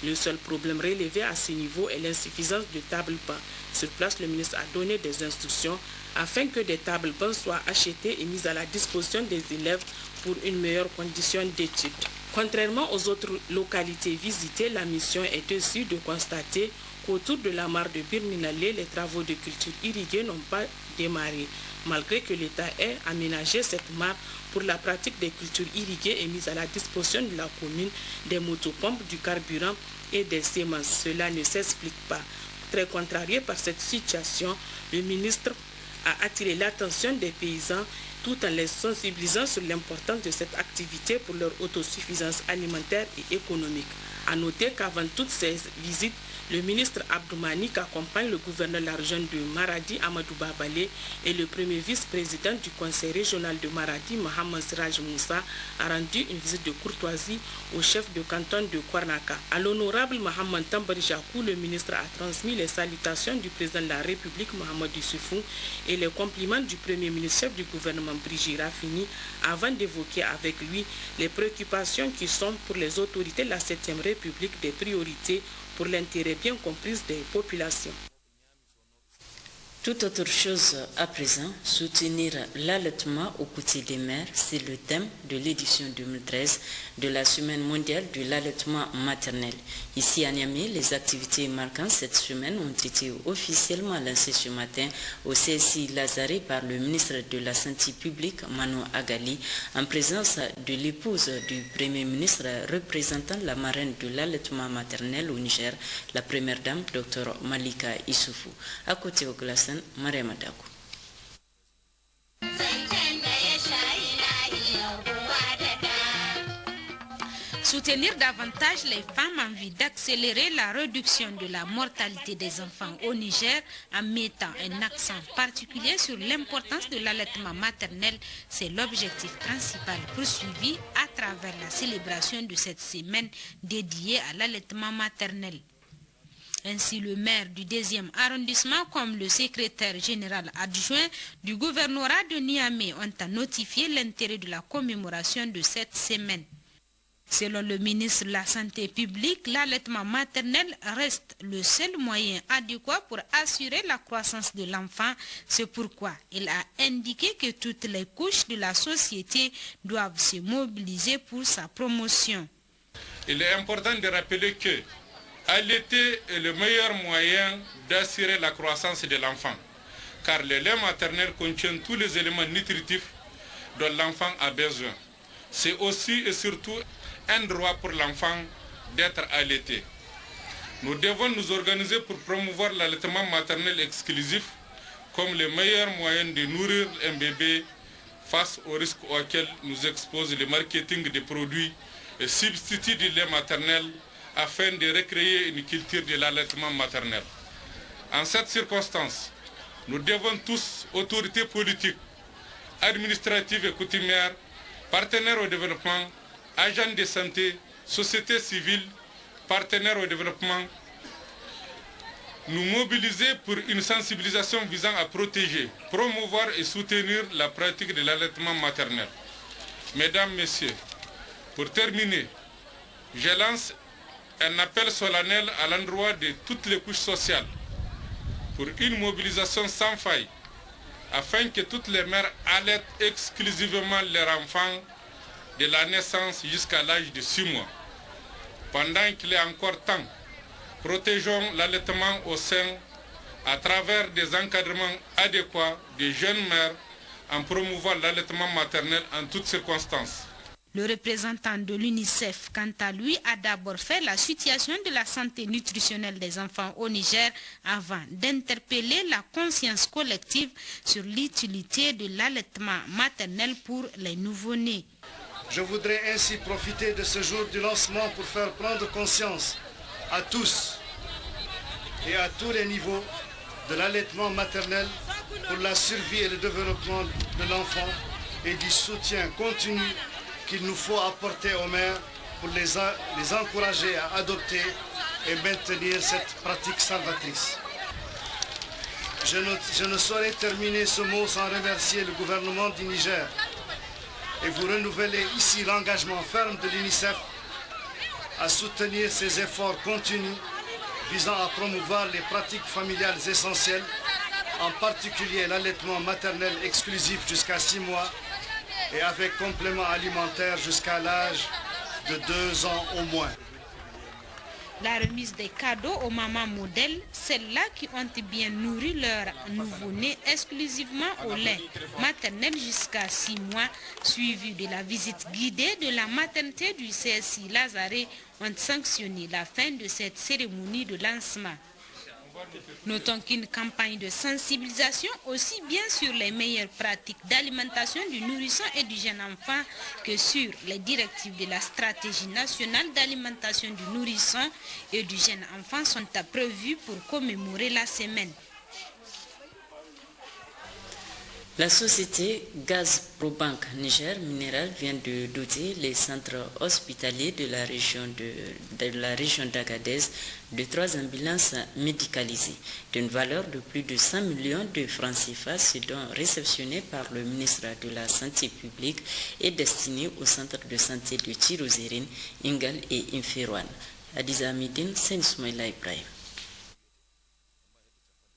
Le seul problème relevé à ce niveau est l'insuffisance de tables-bancs. Sur place, le ministre a donné des instructions afin que des tables-bancs soient achetées et mises à la disposition des élèves pour une meilleure condition d'études. Contrairement aux autres localités visitées, la mission est dessus de constater qu'autour de la mare de Birminalé, les travaux de culture irriguée n'ont pas démarré, malgré que l'État ait aménagé cette mare pour la pratique des cultures irriguées et mise à la disposition de la commune des motopompes, du carburant et des semences. Cela ne s'explique pas. Très contrarié par cette situation, le ministre a attiré l'attention des paysans tout en les sensibilisant sur l'importance de cette activité pour leur autosuffisance alimentaire et économique. A noter qu'avant toutes ces visites, le ministre Abdoumani, qui accompagne le gouverneur de la région de Maradi, Amadou Babalé, et le premier vice-président du conseil régional de Maradi, Mohamed Siraj Moussa, a rendu une visite de courtoisie au chef de canton de Kwarnaka. À l'honorable Mohamed Tambari Jakou, le ministre a transmis les salutations du président de la République, Mohamed Issoufou, et les compliments du premier ministre chef du gouvernement, Brigitte Raffini, avant d'évoquer avec lui les préoccupations qui sont pour les autorités de la 7e République des priorités pour l'intérêt bien compris des populations. Tout autre chose à présent, soutenir l'allaitement au côté des mères, c'est le thème de l'édition 2013 de la Semaine mondiale de l'allaitement maternel. Ici à Niamey, les activités marquant cette semaine ont été officiellement lancées ce matin au CSI Lazare par le ministre de la Santé publique, Mano Agali, en présence de l'épouse du Premier ministre représentant la marraine de l'allaitement maternel au Niger, la première dame, Dr Malika Issoufou. À côté au glace, Mariama Dakou. Soutenir davantage les femmes en vue d'accélérer la réduction de la mortalité des enfants au Niger en mettant un accent particulier sur l'importance de l'allaitement maternel, c'est l'objectif principal poursuivi à travers la célébration de cette semaine dédiée à l'allaitement maternel. Ainsi, le maire du 2e arrondissement comme le secrétaire général adjoint du gouvernorat de Niamey ont notifié l'intérêt de la commémoration de cette semaine. Selon le ministre de la Santé publique, l'allaitement maternel reste le seul moyen adéquat pour assurer la croissance de l'enfant. C'est pourquoi il a indiqué que toutes les couches de la société doivent se mobiliser pour sa promotion. Il est important de rappeler que allaiter est le meilleur moyen d'assurer la croissance de l'enfant, car le lait maternel contient tous les éléments nutritifs dont l'enfant a besoin. C'est aussi et surtout un droit pour l'enfant d'être allaité. Nous devons nous organiser pour promouvoir l'allaitement maternel exclusif comme le meilleur moyen de nourrir un bébé face aux risques auxquels nous expose le marketing des produits et substituts du lait maternel afin de recréer une culture de l'allaitement maternel. En cette circonstance, nous devons tous, autorités politiques, administratives et coutumières, partenaires au développement, agents de santé, société civile, partenaires au développement, nous mobiliser pour une sensibilisation visant à protéger, promouvoir et soutenir la pratique de l'allaitement maternel. Mesdames, Messieurs, pour terminer, je lance un appel solennel à l'endroit de toutes les couches sociales pour une mobilisation sans faille afin que toutes les mères allaitent exclusivement leurs enfants de la naissance jusqu'à l'âge de 6 mois. Pendant qu'il est encore temps, protégeons l'allaitement au sein à travers des encadrements adéquats des jeunes mères en promouvant l'allaitement maternel en toutes circonstances. Le représentant de l'UNICEF, quant à lui, a d'abord fait la situation de la santé nutritionnelle des enfants au Niger avant d'interpeller la conscience collective sur l'utilité de l'allaitement maternel pour les nouveau-nés. Je voudrais ainsi profiter de ce jour du lancement pour faire prendre conscience à tous et à tous les niveaux de l'allaitement maternel pour la survie et le développement de l'enfant et du soutien continu qu'il nous faut apporter aux mères pour les encourager à adopter et maintenir cette pratique salvatrice. Je ne saurais terminer ce mot sans remercier le gouvernement du Niger et vous renouveler ici l'engagement ferme de l'UNICEF à soutenir ces efforts continus visant à promouvoir les pratiques familiales essentielles, en particulier l'allaitement maternel exclusif jusqu'à 6 mois et avec complément alimentaire jusqu'à l'âge de 2 ans au moins. La remise des cadeaux aux mamans modèles, celles-là qui ont bien nourri leur nouveau-né exclusivement au lait maternel jusqu'à 6 mois, suivi de la visite guidée de la maternité du CSI Lazare, ont sanctionné la fin de cette cérémonie de lancement. Notons qu'une campagne de sensibilisation aussi bien sur les meilleures pratiques d'alimentation du nourrisson et du jeune enfant que sur les directives de la stratégie nationale d'alimentation du nourrisson et du jeune enfant sont prévues pour commémorer la semaine. La société Gazprobank Niger Mineral vient de doter les centres hospitaliers de la région d'Agadez de 3 ambulances médicalisées d'une valeur de plus de 100 millions de francs CFA, ce dont réceptionné par le ministre de la Santé publique et destiné au centre de santé de Tirozérine, Ingal et Infirouane. Adiza Midine, Sen-Soumaïla Ibrahim.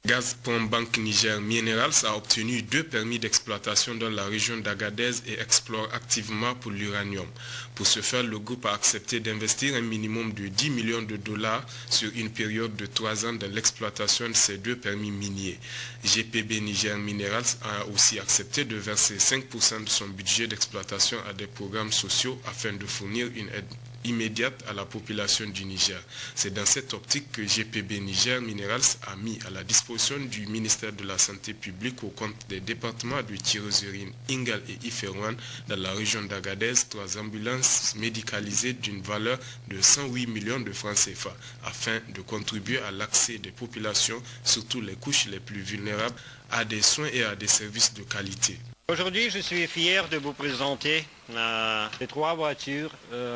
Gazprobank Niger Minerals a obtenu 2 permis d'exploitation dans la région d'Agadez et explore activement pour l'uranium. Pour ce faire, le groupe a accepté d'investir un minimum de 10 millions de dollars sur une période de 3 ans dans l'exploitation de ces 2 permis miniers. GPB Niger Minerals a aussi accepté de verser 5% de son budget d'exploitation à des programmes sociaux afin de fournir une aide immédiate à la population du Niger. C'est dans cette optique que GPB Niger Minerals a mis à la disposition du ministère de la Santé publique au compte des départements de Tirozérine, Ingal et Iferouane dans la région d'Agadez 3 ambulances médicalisées d'une valeur de 108 millions de francs CFA afin de contribuer à l'accès des populations, surtout les couches les plus vulnérables, à des soins et à des services de qualité. Aujourd'hui, je suis fier de vous présenter les 3 voitures,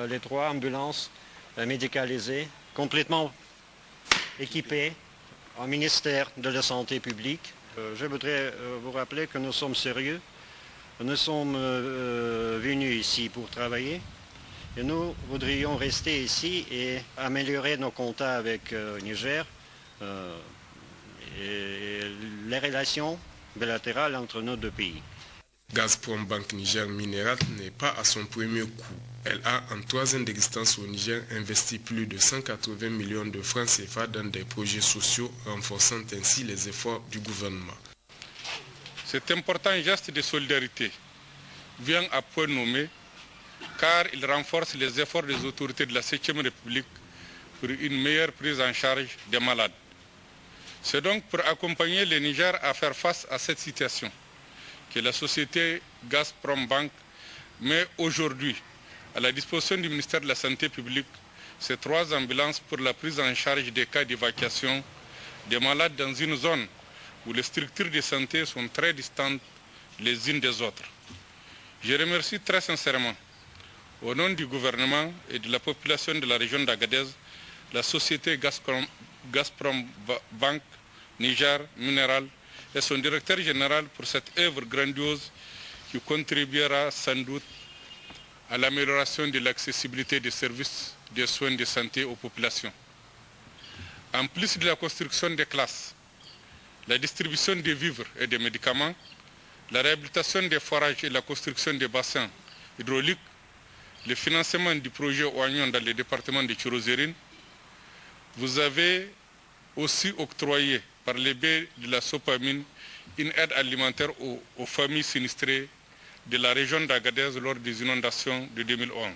les 3 ambulances médicalisées, complètement équipées au ministère de la Santé publique. Je voudrais vous rappeler que nous sommes sérieux. Nous sommes venus ici pour travailler Et nous voudrions rester ici et améliorer nos contacts avec le Niger et les relations bilatérales entre nos deux pays. Gazprom Bank Niger Mineral n'est pas à son premier coup. Elle a, en 3 ans d'existence au Niger, investi plus de 180 millions de francs CFA dans des projets sociaux, renforçant ainsi les efforts du gouvernement. Cet important geste de solidarité vient à point nommé car il renforce les efforts des autorités de la 7e République pour une meilleure prise en charge des malades. C'est donc pour accompagner le Niger à faire face à cette situation que la société Gazprom Bank met aujourd'hui à la disposition du ministère de la Santé publique ces 3 ambulances pour la prise en charge des cas d'évacuation des malades dans une zone où les structures de santé sont très distantes les unes des autres. Je remercie très sincèrement, au nom du gouvernement et de la population de la région d'Agadez, la société Gazprom Bank Niger Mineral et son directeur général pour cette œuvre grandiose qui contribuera sans doute à l'amélioration de l'accessibilité des services de soins de santé aux populations. En plus de la construction des classes, la distribution des vivres et des médicaments, la réhabilitation des forages et la construction des bassins hydrauliques, le financement du projet Oignon dans le département de Chirozérine, vous avez aussi octroyé par les baies de la Sopamine une aide alimentaire aux familles sinistrées de la région d'Agadez lors des inondations de 2011.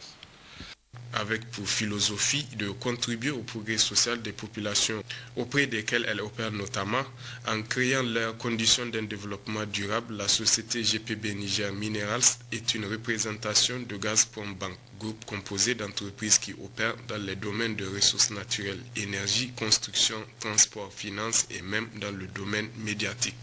Avec pour philosophie de contribuer au progrès social des populations auprès desquelles elle opère notamment, en créant leurs conditions d'un développement durable, la société GPB Niger Minerals est une représentation de Gazprom Bank, groupe composé d'entreprises qui opèrent dans les domaines de ressources naturelles, énergie, construction, transport, finance et même dans le domaine médiatique.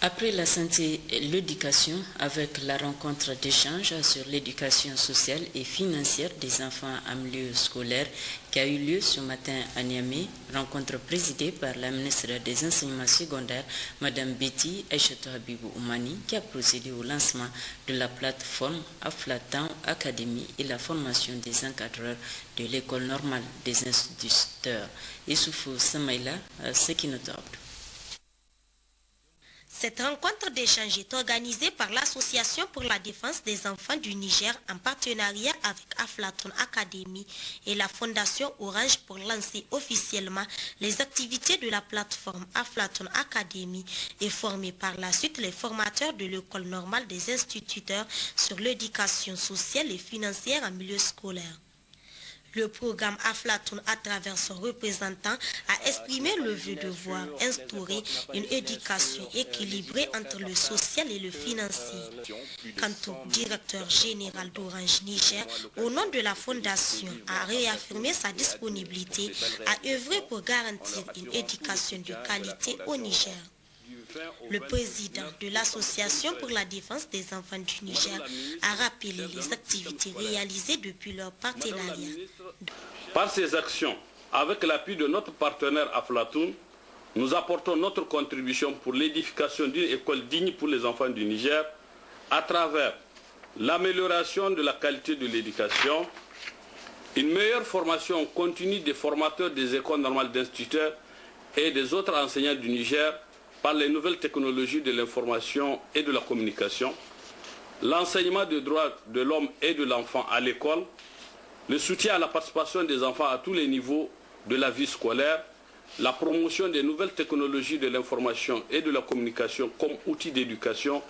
Après la santé et l'éducation, avec la rencontre d'échange sur l'éducation sociale et financière des enfants en milieu scolaire qui a eu lieu ce matin à Niamey, rencontre présidée par la ministre des Enseignements secondaires, Mme Betty Aïchatou Habibou Oumani, qui a procédé au lancement de la plateforme Aflatan Academy et la formation des encadreurs de l'école normale des instituteurs. Issoufou Samaïla, Sekinotop. Cette rencontre d'échange est organisée par l'Association pour la défense des enfants du Niger en partenariat avec Aflatoon Academy et la Fondation Orange pour lancer officiellement les activités de la plateforme Aflatoon Academy et former par la suite les formateurs de l'école normale des instituteurs sur l'éducation sociale et financière en milieu scolaire. Le programme Aflatoon, à travers son représentant, a exprimé le vœu de voir instaurer une éducation équilibrée entre le social et le financier. Quant au directeur général d'Orange Niger, au nom de la Fondation, a réaffirmé sa disponibilité à œuvrer pour garantir une éducation de qualité au Niger. Le président de l'Association pour la défense des enfants du Niger a rappelé les activités réalisées depuis leur partenariat. Par ces actions, avec l'appui de notre partenaire Aflatoon, nous apportons notre contribution pour l'édification d'une école digne pour les enfants du Niger à travers l'amélioration de la qualité de l'éducation, une meilleure formation continue des formateurs des écoles normales d'instituteurs et des autres enseignants du Niger par les nouvelles technologies de l'information et de la communication, l'enseignement des droits de l'homme et de l'enfant à l'école, le soutien à la participation des enfants à tous les niveaux de la vie scolaire, la promotion des nouvelles technologies de l'information et de la communication comme outil d'éducation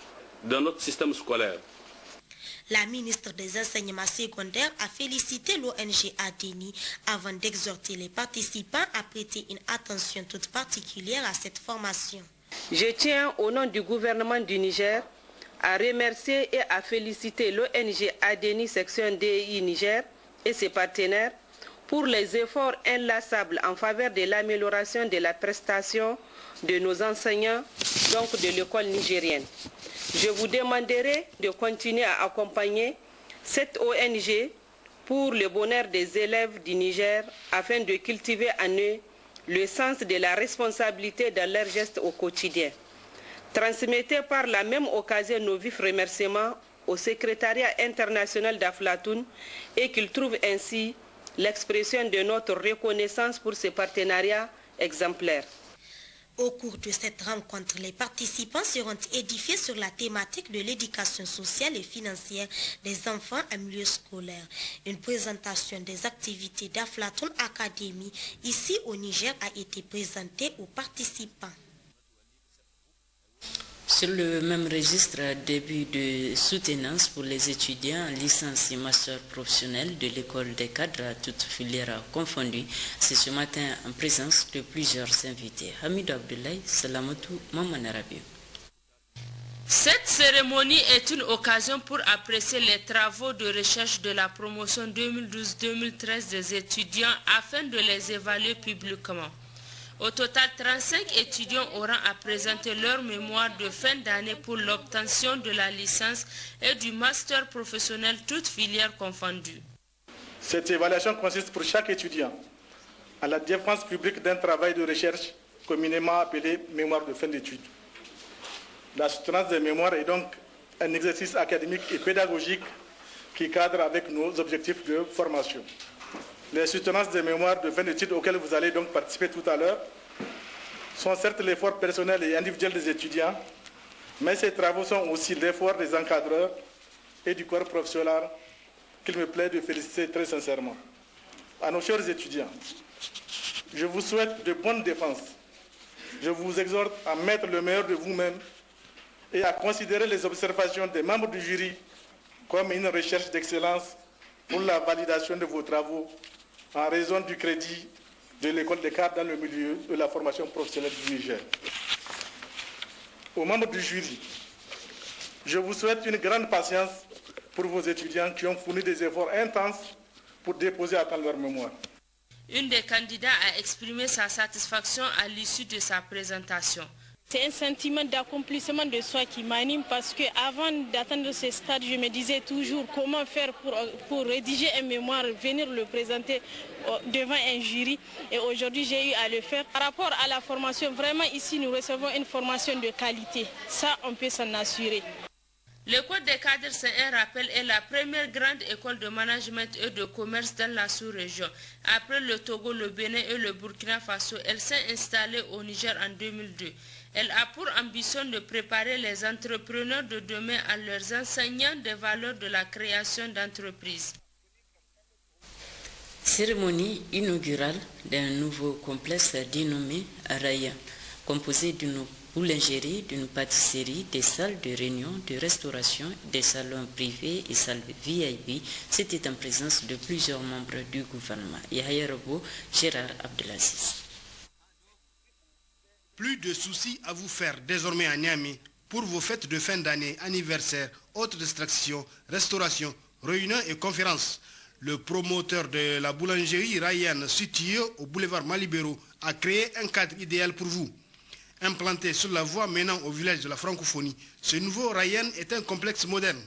dans notre système scolaire. La ministre des Enseignements secondaires a félicité l'ONG ADENI avant d'exhorter les participants à prêter une attention toute particulière à cette formation. Je tiens, au nom du gouvernement du Niger, à remercier et à féliciter l'ONG ADENI section DI Niger et ses partenaires pour les efforts inlassables en faveur de l'amélioration de la prestation de nos enseignants, donc de l'école nigérienne. Je vous demanderai de continuer à accompagner cette ONG pour le bonheur des élèves du Niger afin de cultiver en eux le sens de la responsabilité dans leurs gestes au quotidien. Transmettez par la même occasion nos vifs remerciements au secrétariat international d'Aflatoun et qu'il trouve ainsi l'expression de notre reconnaissance pour ce partenariat exemplaire. Au cours de cette rencontre, les participants seront édifiés sur la thématique de l'éducation sociale et financière des enfants en milieu scolaire. Une présentation des activités d'Aflatoun Academy ici au Niger a été présentée aux participants. Sur le même registre, début de soutenance pour les étudiants en licence et master professionnel de l'école des cadres à toutes filières confondues. C'est ce matin en présence de plusieurs invités. Hamidou Abdoulaye, Salamatou Mamanarabi. Cette cérémonie est une occasion pour apprécier les travaux de recherche de la promotion 2012-2013 des étudiants afin de les évaluer publiquement. Au total, 35 étudiants auront à présenter leur mémoire de fin d'année pour l'obtention de la licence et du master professionnel, toutes filières confondues. Cette évaluation consiste pour chaque étudiant à la défense publique d'un travail de recherche communément appelé mémoire de fin d'études. La soutenance des mémoires est donc un exercice académique et pédagogique qui cadre avec nos objectifs de formation. Les soutenances des mémoires de fin d'études auxquelles vous allez donc participer tout à l'heure sont certes l'effort personnel et individuel des étudiants, mais ces travaux sont aussi l'effort des encadreurs et du corps professionnel qu'il me plaît de féliciter très sincèrement. À nos chers étudiants, je vous souhaite de bonnes défenses. Je vous exhorte à mettre le meilleur de vous-même et à considérer les observations des membres du jury comme une recherche d'excellence pour la validation de vos travaux en raison du crédit de l'école des cadres dans le milieu de la formation professionnelle du Niger. Aux membres du jury, je vous souhaite une grande patience pour vos étudiants qui ont fourni des efforts intenses pour déposer à temps leur mémoire. Une des candidats a exprimé sa satisfaction à l'issue de sa présentation. C'est un sentiment d'accomplissement de soi qui m'anime parce qu'avant d'atteindre ce stade, je me disais toujours comment faire pour rédiger un mémoire, venir le présenter devant un jury. Et aujourd'hui, j'ai eu à le faire. Par rapport à la formation, vraiment ici, nous recevons une formation de qualité. Ça, on peut s'en assurer. L'école des cadres, c'est un rappel, est la première grande école de management et de commerce dans la sous-région. Après le Togo, le Bénin et le Burkina Faso, elle s'est installée au Niger en 2002. Elle a pour ambition de préparer les entrepreneurs de demain en leur enseignant des valeurs de la création d'entreprises. Cérémonie inaugurale d'un nouveau complexe dénommé Raya, composé d'une boulangerie, d'une pâtisserie, des salles de réunion, de restauration, des salons privés et salles VIP. C'était en présence de plusieurs membres du gouvernement. Yahya Robo, Gérard Abdelaziz. Plus de soucis à vous faire désormais à Niamey pour vos fêtes de fin d'année, anniversaires, autres distractions, restauration, réunions et conférences. Le promoteur de la boulangerie Ryan située au boulevard Malibéro a créé un cadre idéal pour vous. Implanté sur la voie menant au village de la francophonie, ce nouveau Ryan est un complexe moderne.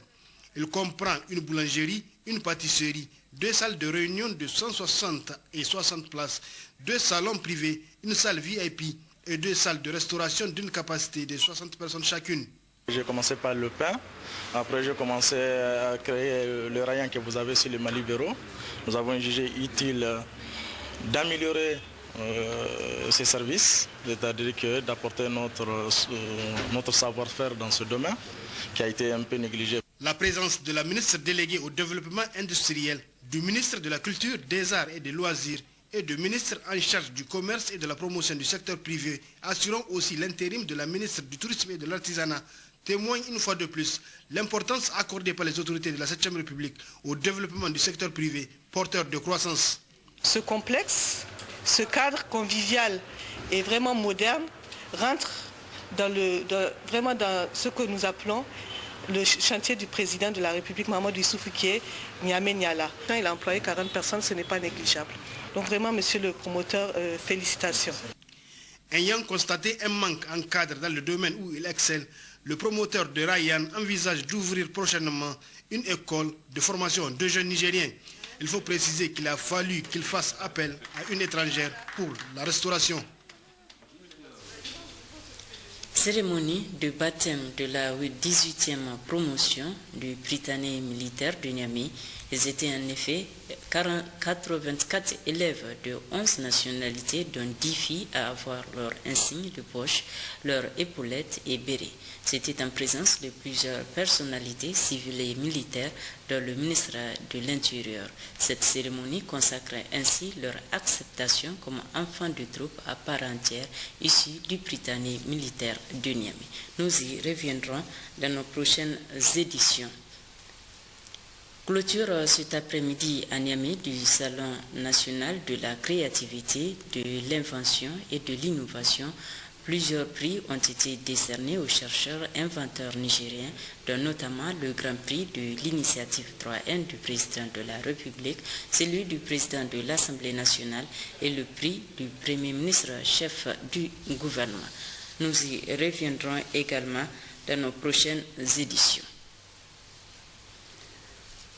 Il comprend une boulangerie, une pâtisserie, 2 salles de réunion de 160 et 60 places, 2 salons privés, une salle VIP et 2 salles de restauration d'une capacité de 60 personnes chacune. J'ai commencé par le pain, après j'ai commencé à créer le Ryan que vous avez sur le Malibéro. Nous avons jugé utile d'améliorer ces services, c'est-à-dire d'apporter notre savoir-faire dans ce domaine qui a été un peu négligé. La présence de la ministre déléguée au développement industriel, du ministre de la Culture, des Arts et des Loisirs et du ministre en charge du commerce et de la promotion du secteur privé, assurant aussi l'intérim de la ministre du Tourisme et de l'Artisanat, témoigne une fois de plus l'importance accordée par les autorités de la 7e République au développement du secteur privé, porteur de croissance. Ce complexe, ce cadre convivial et vraiment moderne rentre vraiment dans ce que nous appelons le chantier du président de la République, Mahamadou Issoufou, qui est Niamey-Niala. Quand il a employé 40 personnes, ce n'est pas négligeable. Donc vraiment, monsieur le promoteur, félicitations. Ayant constaté un manque en cadre dans le domaine où il excelle, le promoteur de Ryan envisage d'ouvrir prochainement une école de formation de jeunes Nigériens. Il faut préciser qu'il a fallu qu'il fasse appel à une étrangère pour la restauration. cérémonie de baptême de la 18e promotion du Britannique militaire de Niamey. Ils étaient en effet 84 élèves de 11 nationalités, dont 10 filles, à avoir leur insigne de poche, leur épaulette et béret. C'était en présence de plusieurs personnalités civiles et militaires dans le ministère de l'Intérieur. Cette cérémonie consacrait ainsi leur acceptation comme enfants de troupe à part entière issus du Britannique militaire de Niamey. Nous y reviendrons dans nos prochaines éditions. Clôture cet après-midi à Niamey du Salon national de la créativité, de l'invention et de l'innovation. Plusieurs prix ont été décernés aux chercheurs inventeurs nigériens, dont notamment le Grand Prix de l'initiative 3N du président de la République, celui du président de l'Assemblée nationale et le prix du Premier ministre chef du gouvernement. Nous y reviendrons également dans nos prochaines éditions.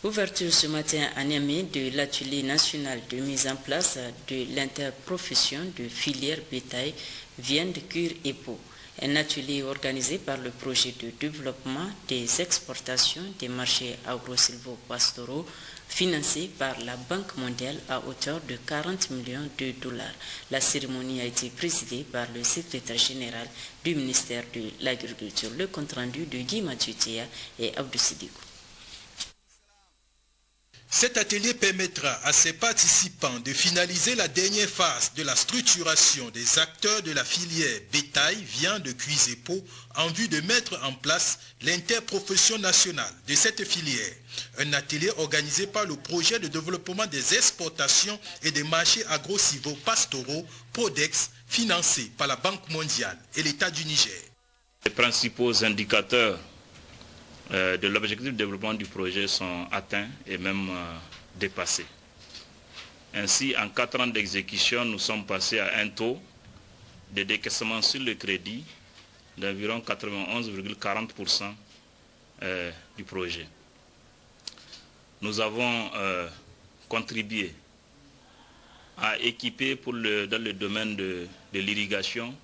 Ouverture ce matin à Niamey de l'atelier national de mise en place de l'interprofession de filière bétail, viande, cuir et peau. Un atelier organisé par le projet de développement des exportations des marchés agro-silvo-pastoraux financé par la Banque mondiale à hauteur de 40 millions de dollars. La cérémonie a été présidée par le secrétaire général du ministère de l'Agriculture. Le compte-rendu de Guy Mathieu et Abdou Sidikou. Cet atelier permettra à ses participants de finaliser la dernière phase de la structuration des acteurs de la filière bétail, viande, cuisse et peau en vue de mettre en place l'interprofession nationale de cette filière. Un atelier organisé par le projet de développement des exportations et des marchés agro-silvo-pastoraux, PRODEX, financé par la Banque mondiale et l'État du Niger. Les principaux indicateurs de l'objectif de développement du projet sont atteints et même dépassés. Ainsi, en 4 ans d'exécution, nous sommes passés à un taux de décaissement sur le crédit d'environ 91,40% du projet. Nous avons contribué à équiper dans le domaine de l'irrigation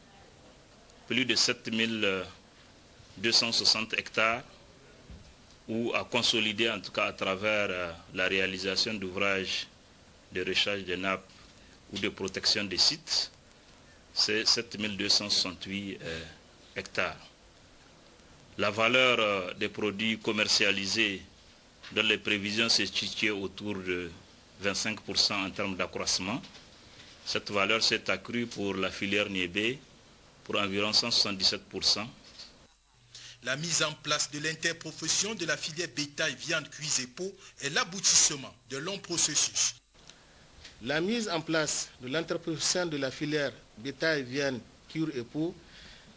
plus de 7260 hectares, ou à consolider en tout cas à travers la réalisation d'ouvrages de recharge des nappes ou de protection des sites, c'est 7268 hectares. La valeur des produits commercialisés dans les prévisions s'est située autour de 25% en termes d'accroissement. Cette valeur s'est accrue pour la filière Niébé pour environ 177%. La mise en place de l'interprofession de la filière bétail, viande, cuisse et peau est l'aboutissement de long processus. La mise en place de l'interprofession de la filière bétail, viande, cuir et peau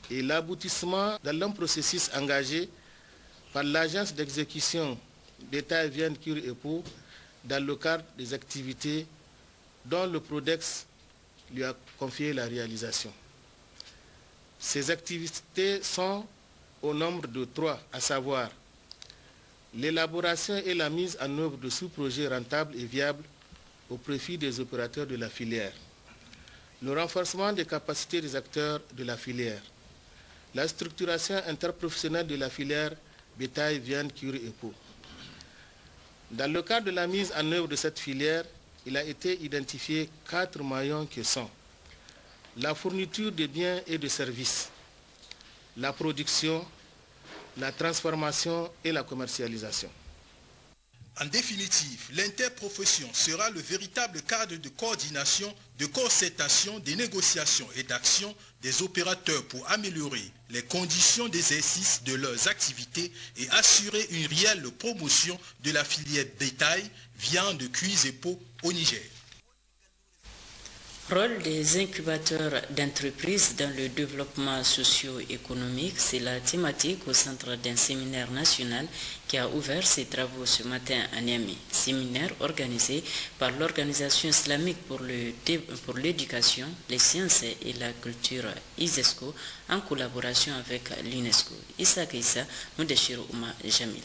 est l'aboutissement d'un long processus engagé par l'agence d'exécution bétail, viande, cuir et peau dans le cadre des activités dont le PRODEX lui a confié la réalisation. Ces activités sont au nombre de 3, à savoir l'élaboration et la mise en œuvre de sous-projets rentables et viables au profit des opérateurs de la filière, le renforcement des capacités des acteurs de la filière, la structuration interprofessionnelle de la filière bétail, viande, cuir et peau. Dans le cadre de la mise en œuvre de cette filière, il a été identifié 4 maillons qui sont la fourniture de biens et de services, la production, la transformation et la commercialisation. En définitive, l'interprofession sera le véritable cadre de coordination, de concertation, de négociation et d'action des opérateurs pour améliorer les conditions d'exercice de leurs activités et assurer une réelle promotion de la filière bétail, viande, cuisse et peau au Niger. Rôle des incubateurs d'entreprises dans le développement socio-économique, c'est la thématique au centre d'un séminaire national qui a ouvert ses travaux ce matin à Niamey. Séminaire organisé par l'Organisation islamique pour l'éducation, les sciences et la culture ISESCO en collaboration avec l'UNESCO. Issa Keissa, Moudachir Ouma Jamil.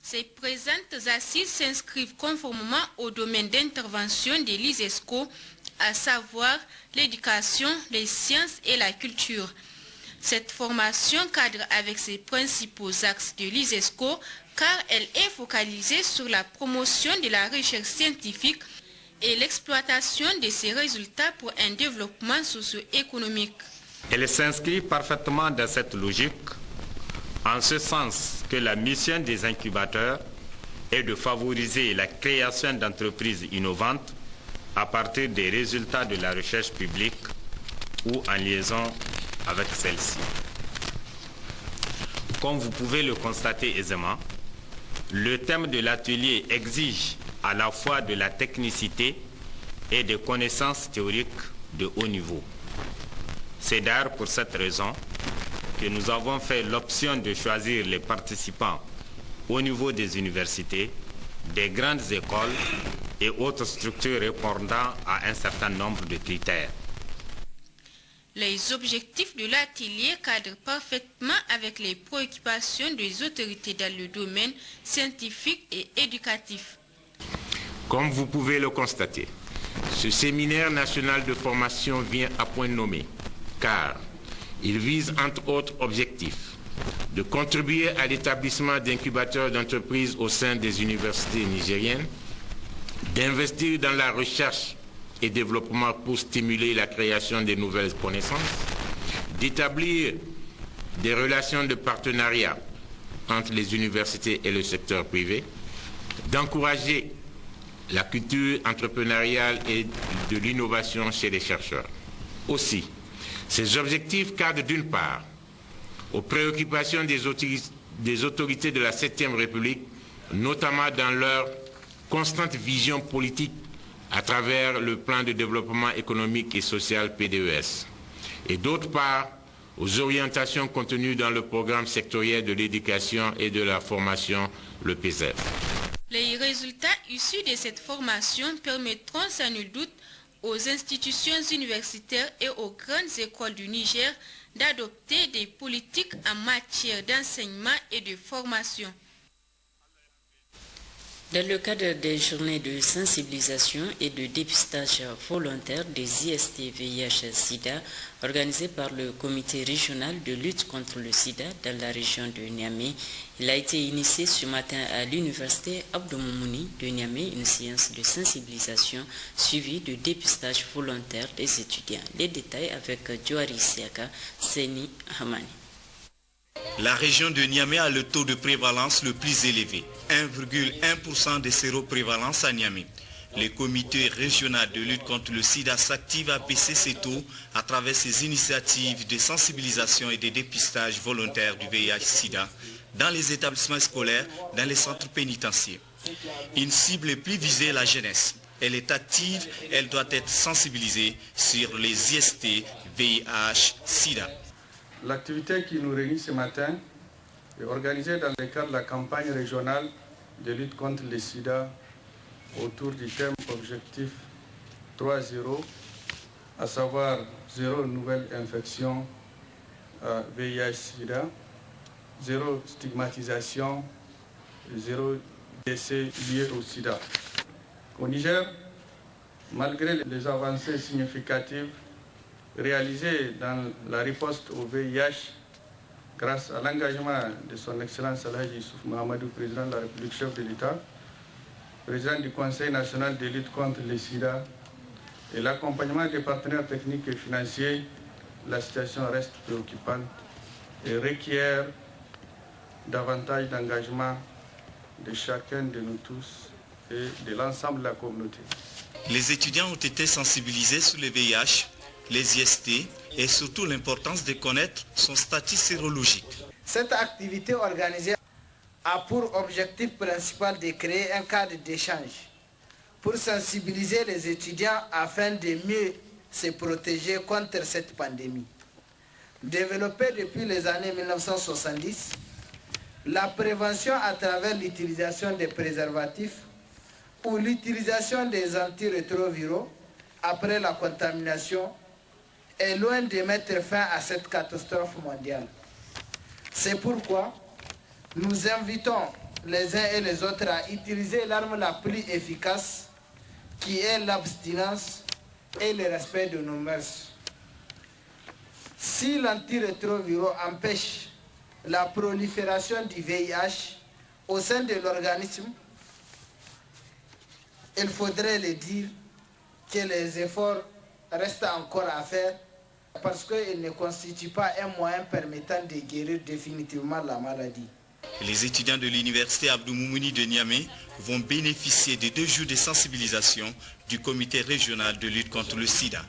Ces présentes assises s'inscrivent conformément au domaine d'intervention de l'ISESCO à savoir l'éducation, les sciences et la culture. Cette formation cadre avec ses principaux axes de l'ISESCO car elle est focalisée sur la promotion de la recherche scientifique et l'exploitation de ses résultats pour un développement socio-économique. Elle s'inscrit parfaitement dans cette logique, en ce sens que la mission des incubateurs est de favoriser la création d'entreprises innovantes à partir des résultats de la recherche publique ou en liaison avec celle-ci. Comme vous pouvez le constater aisément, le thème de l'atelier exige à la fois de la technicité et des connaissances théoriques de haut niveau. C'est d'ailleurs pour cette raison que nous avons fait l'option de choisir les participants au niveau des universités, des grandes écoles et autres structures répondant à un certain nombre de critères. Les objectifs de l'atelier cadrent parfaitement avec les préoccupations des autorités dans le domaine scientifique et éducatif. Comme vous pouvez le constater, ce séminaire national de formation vient à point nommé, car il vise entre autres objectifs de contribuer à l'établissement d'incubateurs d'entreprises au sein des universités nigériennes, d'investir dans la recherche et développement pour stimuler la création de nouvelles connaissances, d'établir des relations de partenariat entre les universités et le secteur privé, d'encourager la culture entrepreneuriale et de l'innovation chez les chercheurs. Aussi, ces objectifs cadrent d'une part aux préoccupations des autorités de la 7e République, notamment dans leur constante vision politique à travers le plan de développement économique et social PDES, et d'autre part aux orientations contenues dans le programme sectoriel de l'éducation et de la formation, le PESEF. Les résultats issus de cette formation permettront sans nul doute aux institutions universitaires et aux grandes écoles du Niger d'adopter des politiques en matière d'enseignement et de formation. Dans le cadre des journées de sensibilisation et de dépistage volontaire des IST-VIH-Sida organisées par le comité régional de lutte contre le sida dans la région de Niamey, il a été initié ce matin à l'université Abdou Moumouni de Niamey une séance de sensibilisation suivie de dépistage volontaire des étudiants. Les détails avec Djouari Siaka, Seni Hamani. La région de Niamey a le taux de prévalence le plus élevé, 1,1% de séroprévalence à Niamey. Le comité régional de lutte contre le sida s'active à baisser ces taux à travers ses initiatives de sensibilisation et de dépistage volontaire du VIH-Sida dans les établissements scolaires, dans les centres pénitentiaires. Une cible plus visée, la jeunesse. Elle est active, elle doit être sensibilisée sur les IST, VIH-Sida. L'activité qui nous réunit ce matin est organisée dans le cadre de la campagne régionale de lutte contre le sida autour du thème objectif 3.0, à savoir 0 nouvelle infection VIH-Sida, 0 stigmatisation, 0 décès liés au sida. Au Niger, malgré les avancées significatives réalisées dans la riposte au VIH, grâce à l'engagement de son Excellence Alhaji Issouf Mahamadou, président de la République, chef de l'État, président du Conseil national de lutte contre le sida, et l'accompagnement des partenaires techniques et financiers, la situation reste préoccupante et requiert davantage d'engagement de chacun de nous tous et de l'ensemble de la communauté. Les étudiants ont été sensibilisés sur le VIH, les IST et surtout l'importance de connaître son statut sérologique. Cette activité organisée a pour objectif principal de créer un cadre d'échange pour sensibiliser les étudiants afin de mieux se protéger contre cette pandémie. Développée depuis les années 1970, la prévention à travers l'utilisation des préservatifs ou l'utilisation des antirétroviraux après la contamination est loin de mettre fin à cette catastrophe mondiale. C'est pourquoi nous invitons les uns et les autres à utiliser l'arme la plus efficace qui est l'abstinence et le respect de nos mœurs. Si l'antirétroviraux empêche la prolifération du VIH au sein de l'organisme, il faudrait le dire que les efforts restent encore à faire parce qu'il ne constitue pas un moyen permettant de guérir définitivement la maladie. Les étudiants de l'université Abdou Moumouni de Niamey vont bénéficier de 2 jours de sensibilisation du comité régional de lutte contre le sida.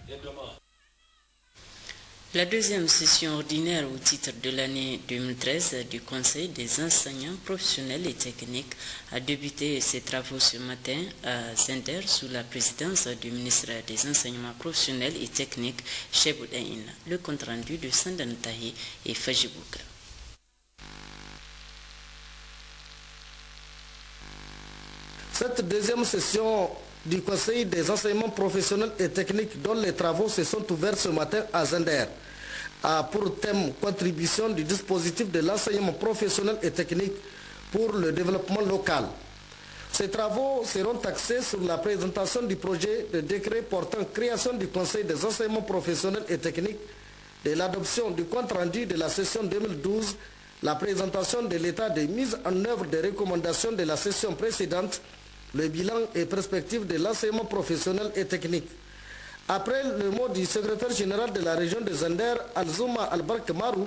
La deuxième session ordinaire au titre de l'année 2013 du Conseil des enseignants professionnels et techniques a débuté ses travaux ce matin à Zender sous la présidence du ministre des Enseignements professionnels et techniques, Chebou Daïna. Le compte rendu de Sandan Tahi et Fajibouka. Cette deuxième session du Conseil des enseignements professionnels et techniques dont les travaux se sont ouverts ce matin à Zender a pour thème contribution du dispositif de l'enseignement professionnel et technique pour le développement local. Ces travaux seront axés sur la présentation du projet de décret portant création du Conseil des enseignements professionnels et techniques, de l'adoption du compte rendu de la session 2012, la présentation de l'état de mise en œuvre des recommandations de la session précédente, le bilan et perspectives de l'enseignement professionnel et technique. Après le mot du secrétaire général de la région de Zender, Alzouma Albark Marou,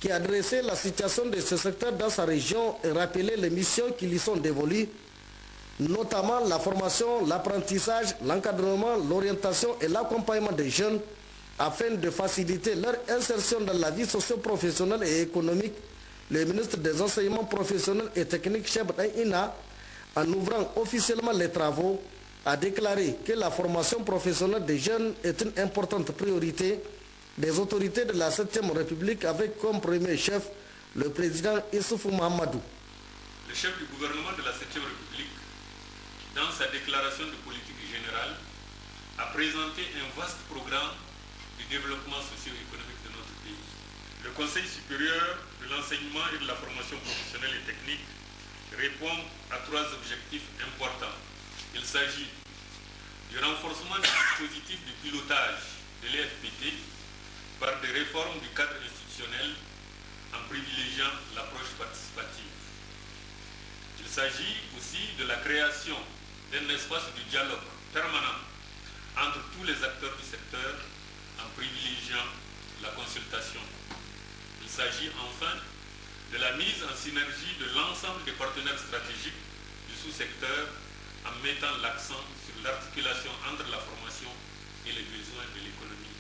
qui a adressé la situation de ce secteur dans sa région et rappelé les missions qui lui sont dévolues, notamment la formation, l'apprentissage, l'encadrement, l'orientation et l'accompagnement des jeunes, afin de faciliter leur insertion dans la vie socio-professionnelle et économique, le ministre des Enseignements professionnels et techniques, Cheb Ina, en ouvrant officiellement les travaux, a déclaré que la formation professionnelle des jeunes est une importante priorité des autorités de la 7e République avec comme premier chef le président Issoufou Mahamadou. Le chef du gouvernement de la 7e République, dans sa déclaration de politique générale, a présenté un vaste programme du développement socio-économique de notre pays. Le Conseil supérieur de l'enseignement et de la formation professionnelle et technique répond à 3 objectifs importants. Il s'agit du renforcement du dispositif de pilotage de l'EFPT par des réformes du cadre institutionnel en privilégiant l'approche participative. Il s'agit aussi de la création d'un espace de dialogue permanent entre tous les acteurs du secteur en privilégiant la consultation. Il s'agit enfin de la mise en synergie de l'ensemble des partenaires stratégiques du sous-secteur en mettant l'accent sur l'articulation entre la formation et les besoins de l'économie.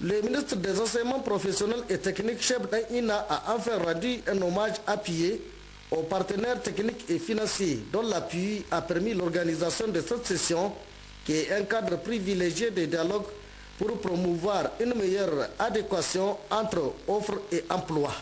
Le ministre des Enseignements professionnels et techniques, Cheb Ina, a enfin rendu un hommage appuyé aux partenaires techniques et financiers dont l'appui a permis l'organisation de cette session qui est un cadre privilégié de dialogue pour promouvoir une meilleure adéquation entre offres et emplois.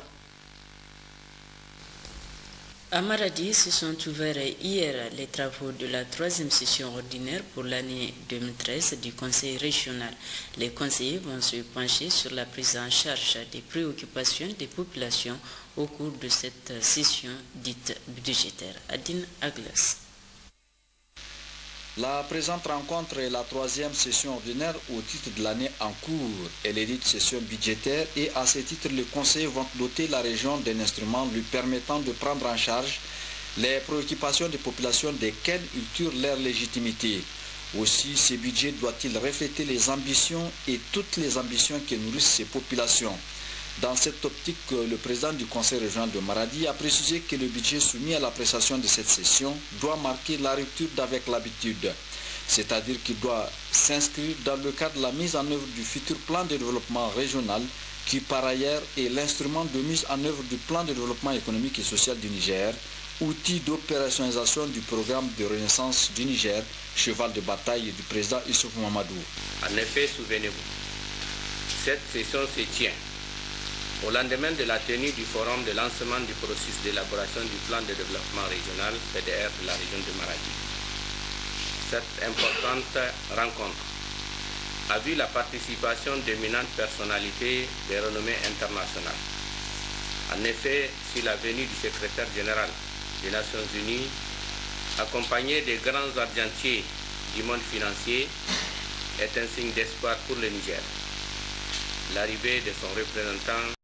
À Maradi se sont ouverts hier les travaux de la 3e session ordinaire pour l'année 2013 du Conseil régional. Les conseillers vont se pencher sur la prise en charge des préoccupations des populations au cours de cette session dite budgétaire. Adine Aglas. La présente rencontre est la 3e session ordinaire au titre de l'année en cours. Elle est dite session budgétaire et à ce titre, les conseillers vont doter la région d'un instrument lui permettant de prendre en charge les préoccupations des populations desquelles ils tirent leur légitimité. Aussi, ce budget doit-il refléter les ambitions et toutes les ambitions qui nourrissent ces populations. Dans cette optique, le président du Conseil régional de Maradi a précisé que le budget soumis à l'appréciation de cette session doit marquer la rupture d'avec l'habitude, c'est-à-dire qu'il doit s'inscrire dans le cadre de la mise en œuvre du futur plan de développement régional qui par ailleurs est l'instrument de mise en œuvre du plan de développement économique et social du Niger, outil d'opérationnalisation du programme de renaissance du Niger, cheval de bataille du président Issoufou Mahamadou. En effet, souvenez-vous, cette session se tient au lendemain de la tenue du forum de lancement du processus d'élaboration du plan de développement régional PDR de la région de Maradi. Cette importante rencontre a vu la participation d'éminentes personnalités de renommée internationale. En effet, sur la venue du secrétaire général des Nations Unies, accompagné des grands argentiers du monde financier, est un signe d'espoir pour le Niger. L'arrivée de son représentant